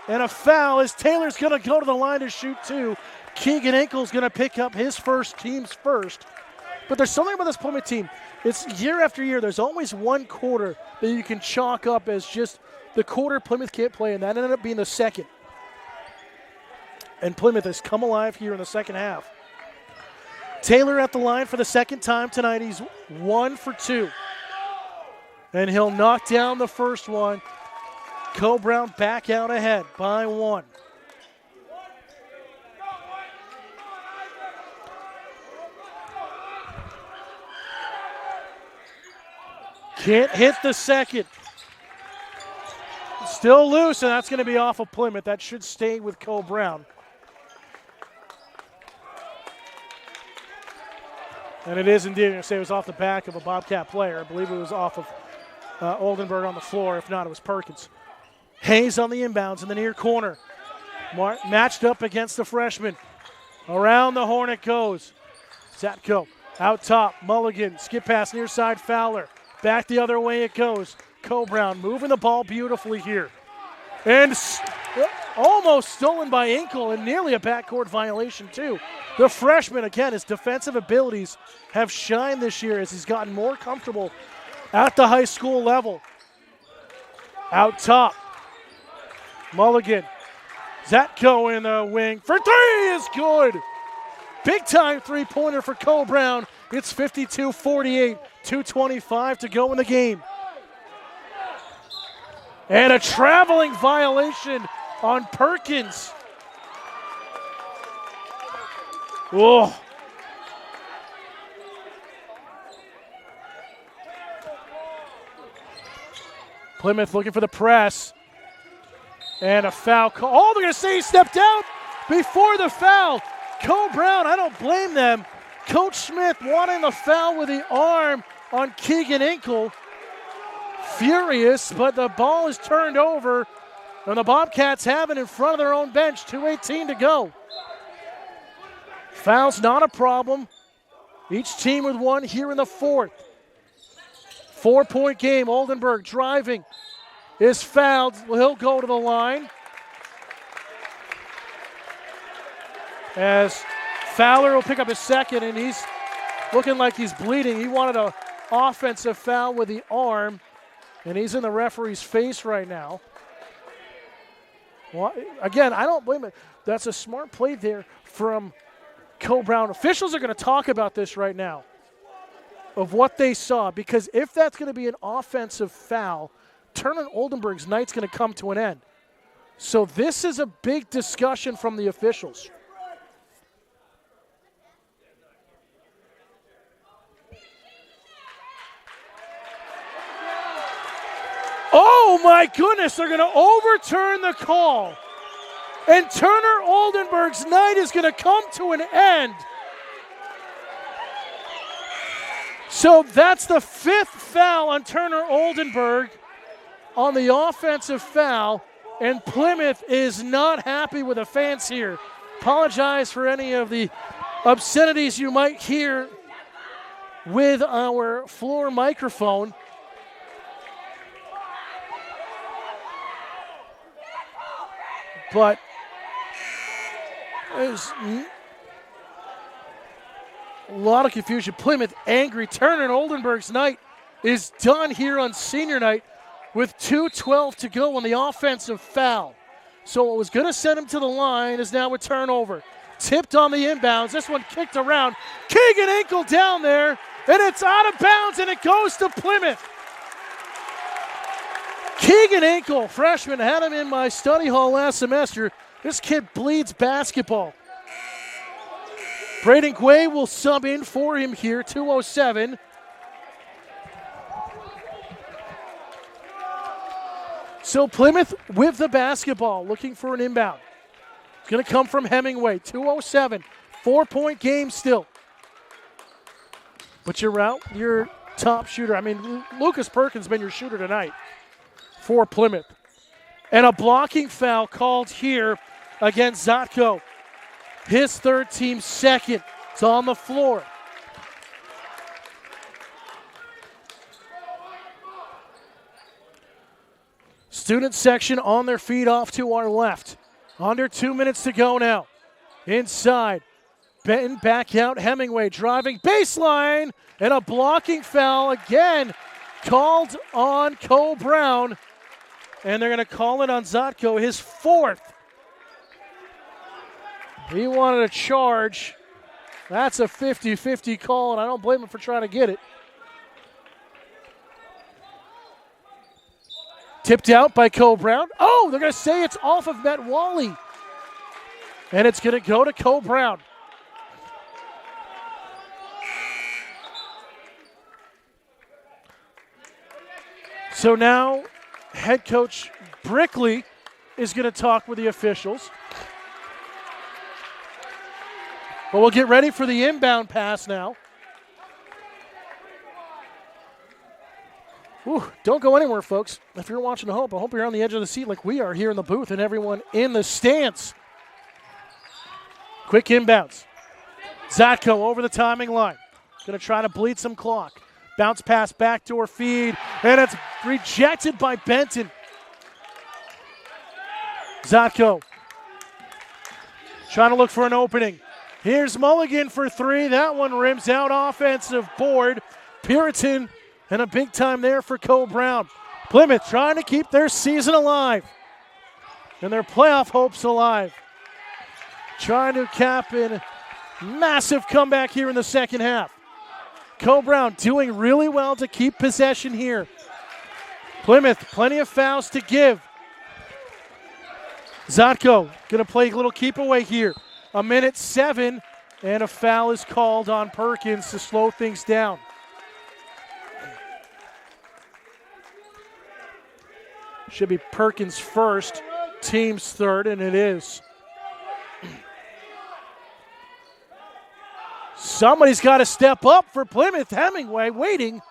and a foul as Taylor's going to go to the line to shoot 2. Keegan Enkel's going to pick up his team's first. But there's something about this Plymouth team. It's year after year, there's always one quarter that you can chalk up as just the quarter Plymouth can't play, and that ended up being the second. And Plymouth has come alive here in the second half. Taylor at the line for the second time tonight. He's 1 for 2. And he'll knock down the first one. Cole Brown back out ahead by 1. Can't hit the second. Still loose, and that's going to be off of Plymouth. That should stay with Cole Brown. And it is indeed, I'm going to say it was off the back of a Bobcat player. I believe it was off of Oldenburg on the floor. If not, it was Perkins. Hayes on the inbounds in the near corner. Matched up against the freshman. Around the horn it goes. Zatko out top. Mulligan, skip pass near side Fowler. Back the other way it goes. Cole Brown moving the ball beautifully here. And almost stolen by Enkel and nearly a backcourt violation too. The freshman, again, his defensive abilities have shined this year as he's gotten more comfortable at the high school level. Out top. Mulligan. Zatko in the wing for 3 is good. Big time three-pointer for Cole Brown. It's 52-48, 2:25 to go in the game. And a traveling violation on Perkins. Whoa. Plymouth looking for the press. And a foul call. Oh, they're going to say he stepped out before the foul. Cole Brown, I don't blame them. Coach Smith wanting the foul with the arm on Keegan Enkel. Furious, but the ball is turned over, and the Bobcats have it in front of their own bench. 2:18 to go. Foul's not a problem. Each team with one here in the fourth. 4-point game. Oldenburg driving is fouled. He'll go to the line. As Fowler will pick up his second, and he's looking like he's bleeding. He wanted an offensive foul with the arm, and he's in the referee's face right now. Well, again, I don't blame it. That's a smart play there from Cole Brown. Officials are going to talk about this right now of what they saw, because if that's going to be an offensive foul, Turner Oldenburg's night's going to come to an end. So this is a big discussion from the officials. Oh my goodness, they're going to overturn the call. And Turner Oldenburg's night is going to come to an end. So that's the 5th foul on Turner Oldenburg on the offensive foul. And Plymouth is not happy with the fans here. Apologize for any of the obscenities you might hear with our floor microphone. But there's a lot of confusion. Plymouth angry. Turner and Oldenburg's night is done here on senior night. with 2:12 to go on the offensive foul. So what was going to send him to the line is now a turnover. Tipped on the inbounds. This one kicked around. Keegan Ankle down there, and it's out of bounds, and it goes to Plymouth. Keegan Ankle, freshman, had him in my study hall last semester. This kid bleeds basketball. Braden Quay will sub in for him here, 2:07. So Plymouth with the basketball, looking for an inbound. It's going to come from Hemingway, 2:07. 4-point game still. But you're out, your top shooter. I mean, Lucas Perkins been your shooter tonight for Plymouth. And a blocking foul called here against Zotko. His third, team second. It's on the floor. Student section on their feet off to our left. Under 2 minutes to go now. Inside. Benton back out. Hemingway driving baseline. And a blocking foul again called on Cole Brown. And they're going to call it on Zotko, his fourth. He wanted a charge. That's a 50-50 call, and I don't blame him for trying to get it. Tipped out by Cole Brown. Oh, they're going to say it's off of Matt Wally. And it's going to go to Cole Brown. So now head coach Brickley is going to talk with the officials. But we'll get ready for the inbound pass now. Whew, don't go anywhere, folks. If you're watching the Hope, I hope you're on the edge of the seat like we are here in the booth and everyone in the stands. Quick inbounds. Zotko over the timing line. Going to try to bleed some clock. Bounce pass, backdoor feed, and it's rejected by Benton. Zotko trying to look for an opening. Here's Mulligan for three. That one rims out, offensive board. Puritan, and a big time there for Cole Brown. Plymouth trying to keep their season alive and their playoff hopes alive. Trying to cap in massive comeback here in the second half. Cole Brown doing really well to keep possession here. Plymouth, plenty of fouls to give. Zotko going to play a little keep away here. 1:07, and a foul is called on Perkins to slow things down. Should be Perkins first, team's third, and it is. Somebody's got to step up for Plymouth. Hemingway waiting.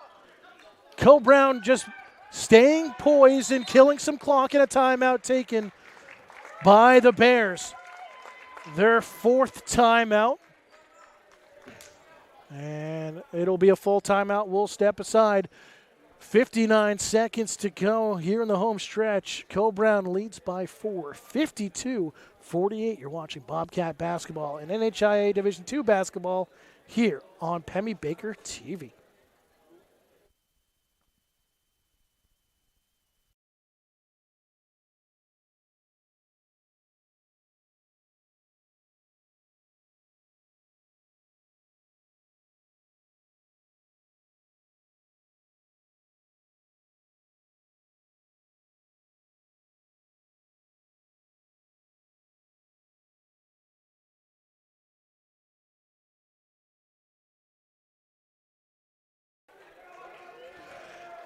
Cole Brown just staying poised and killing some clock, and a timeout taken by the Bears. Their fourth timeout. And it'll be a full timeout. We'll step aside. 59 seconds to go here in the home stretch. Cole Brown leads by 4, 52-48. You're watching Bobcat basketball and NHIA Division II basketball here on Pemmy Baker TV.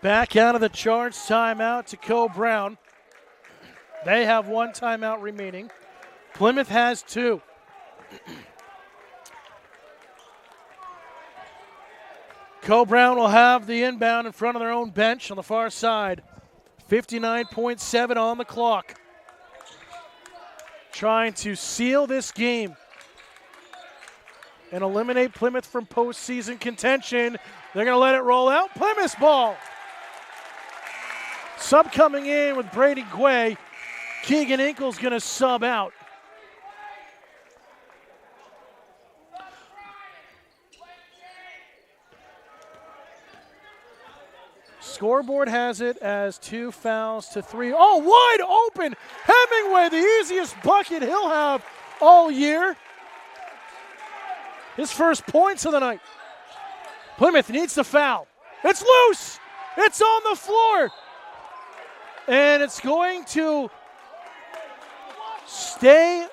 Back out of the charge timeout to Cole Brown. They have one timeout remaining. Plymouth has two. Cole Brown will have the inbound in front of their own bench on the far side. 59.7 on the clock. Trying to seal this game and eliminate Plymouth from postseason contention. They're going to let it roll out. Plymouth's ball. Sub coming in with Brady Quay. Keegan Inkle's going to sub out. Scoreboard has it as 2 fouls to 3. Oh, wide open! Hemingway, the easiest bucket he'll have all year. His first points of the night. Plymouth needs the foul. It's loose! It's on the floor! And it's going to stay.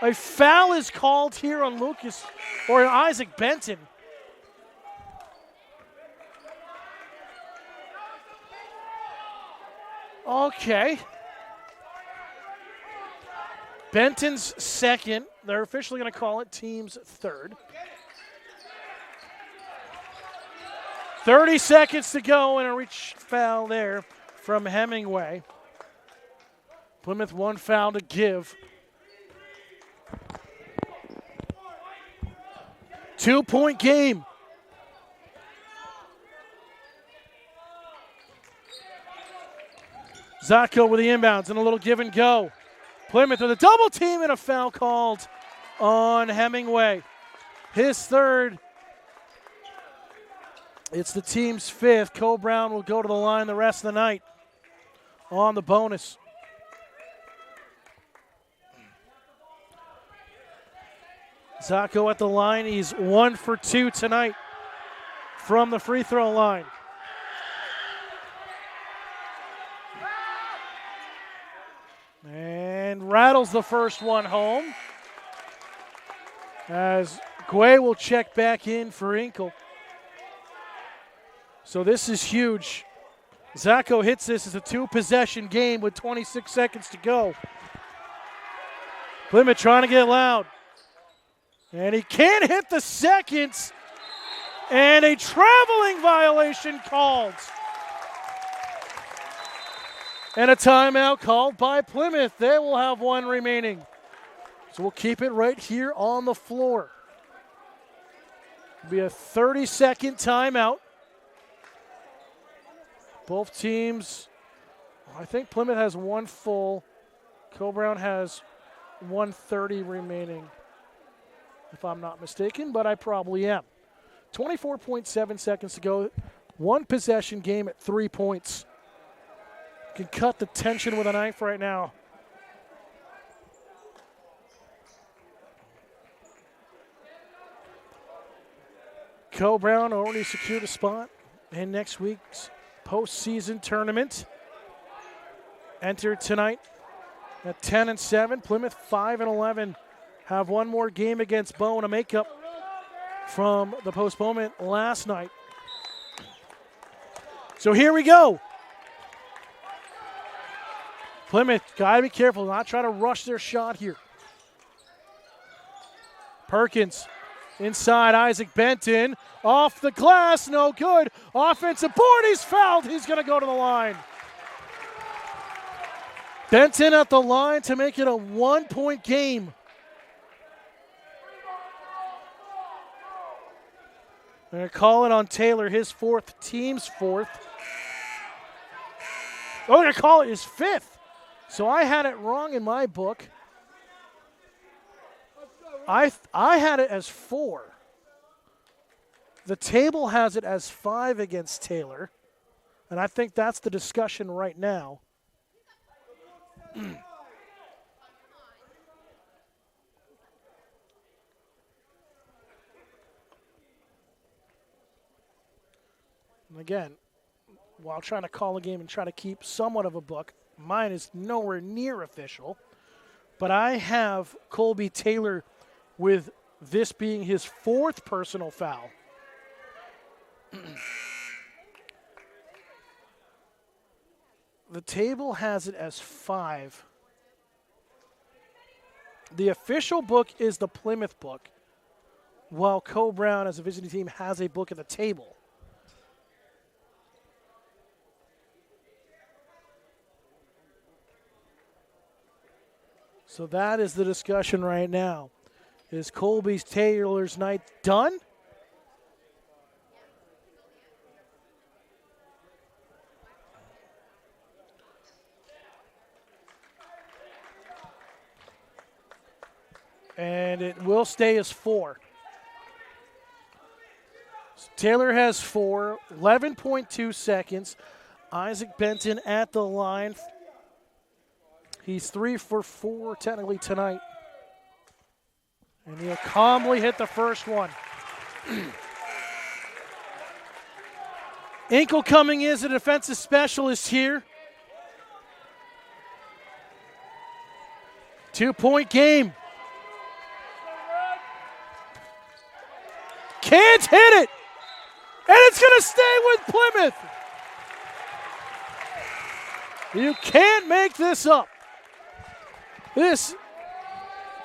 A foul is called here on Lucas, or Isaac Benton. Okay. Benton's second. They're officially going to call it team's third. 30 seconds to go and a reach foul there from Hemingway. Plymouth 1 foul to give. 2-point game. Zacco with the inbounds and a little give and go. Plymouth with a double team and a foul called on Hemingway. His third. It's the team's fifth. Cole Brown will go to the line the rest of the night on the bonus. Zacco at the line. He's 1 for 2 tonight from the free throw line. And rattles the first one home as Guay will check back in for Inkle. So this is huge. Zacco hits this as a 2-possession game with 26 seconds to go. Plymouth trying to get loud. And he can't hit the seconds. And a traveling violation called. And a timeout called by Plymouth. They will have one remaining. So we'll keep it right here on the floor. It'll be a 30-second timeout. Both teams, I think Plymouth has 1 full. Cole-Brown has 1:30 remaining, if I'm not mistaken, but I probably am. 24.7 seconds to go. 1 possession game at 3 points. Can cut the tension with a knife right now. Cole-Brown already secured a spot in next week's postseason tournament. Entered tonight at 10-7. Plymouth 5-11. Have one more game against Bowen, a makeup from the postponement last night. So here we go. Plymouth got to be careful, not try to rush their shot here. Perkins inside, Isaac Benton. Off the glass, no good. Offensive board, he's fouled. He's going to go to the line. Benton at the line to make it a 1-point game. They're going to call it on Taylor, his fourth, team's fourth. Oh, they're going to call it his fifth. So I had it wrong in my book. I had it as 4. The table has it as 5 against Taylor. And I think that's the discussion right now. And again, while trying to call a game and try to keep somewhat of a book, mine is nowhere near official. But I have Colby Taylor with this being his 4th personal foul. The table has it as 5. The official book is the Plymouth book, while Cole-Brown as a visiting team has a book at the table. So that is the discussion right now. Is Colby Taylor's night done? And it will stay as 4. Taylor has 4, 11.2 seconds. Isaac Benton at the line. He's 3 for 4 technically tonight. And he'll calmly hit the first one. Inkle coming in as a defensive specialist here. 2-point game. Can't hit it. And it's going to stay with Plymouth. You can't make this up. This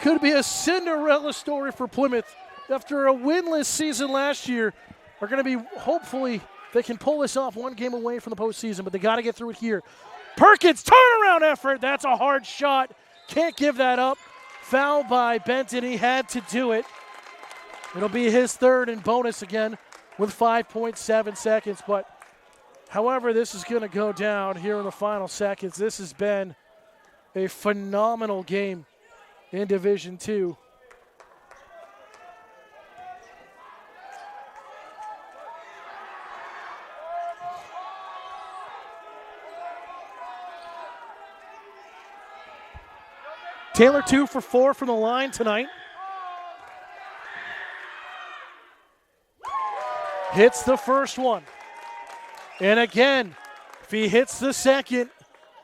could be a Cinderella story for Plymouth. After a winless season last year, are going to be, hopefully, they can pull this off, one game away from the postseason, but they got to get through it here. Perkins, turnaround effort. That's a hard shot. Can't give that up. Foul by Benton. He had to do it. It'll be his third and bonus again with 5.7 seconds. But however this is going to go down here in the final seconds, this has been a phenomenal game in Division II. Taylor 2 for 4 from the line tonight. Hits the first one. And again, if he hits the second,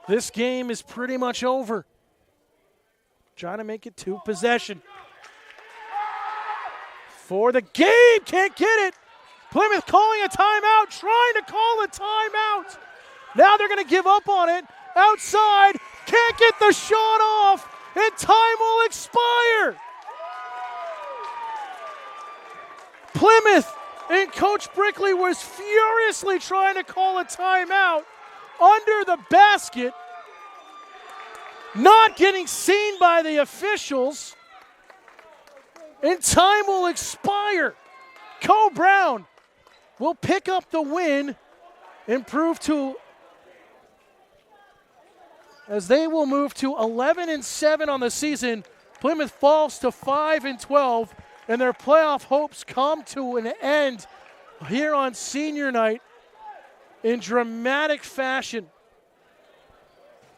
this game is pretty much over. Trying to make it 2 possession. For the game, can't get it. Plymouth calling a timeout, trying to call a timeout. Now they're going to give up on it. Outside, can't get the shot off, and time will expire. Plymouth and Coach Brickley was furiously trying to call a timeout under the basket, not getting seen by the officials, and time will expire. Co Brown will pick up the win, improve to, as they will move to 11-7 on the season. Plymouth falls to 5-12, and their playoff hopes come to an end here on senior night in dramatic fashion.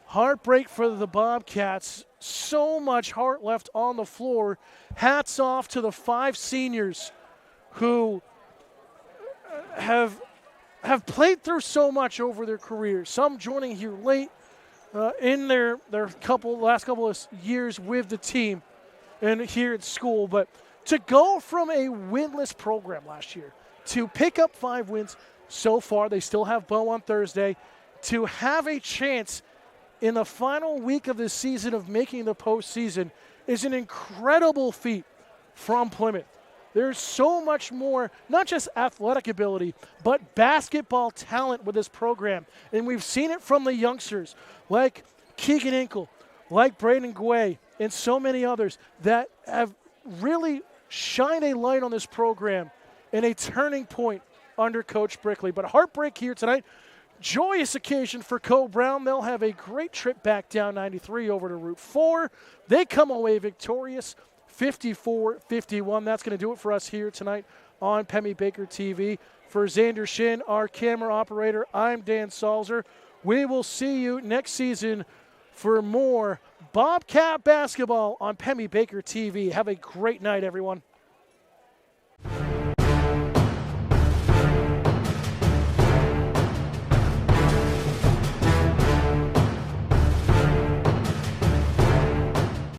Heartbreak for the Bobcats. So much heart left on the floor. Hats off to the 5 seniors who have played through so much over their careers. Some joining here late in their last couple of years with the team and here at school. But to go from a winless program last year to pick up 5 wins so far, they still have Bo on Thursday, to have a chance in the final week of this season of making the postseason is an incredible feat from Plymouth. There's so much more, not just athletic ability, but basketball talent with this program. And we've seen it from the youngsters like Keegan Inkle, like Braden Guay, and so many others that have really shined a light on this program and a turning point under Coach Brickley. But heartbreak here tonight. Joyous occasion for Co Brown. They'll have a great trip back down 93 over to Route 4. They come away victorious 54-51. That's going to do it for us here tonight on Pemmy Baker TV. For Xander Shin, our camera operator, I'm Dan Salzer. We will see you next season for more Bobcat basketball on Pemmy Baker TV. Have a great night, everyone.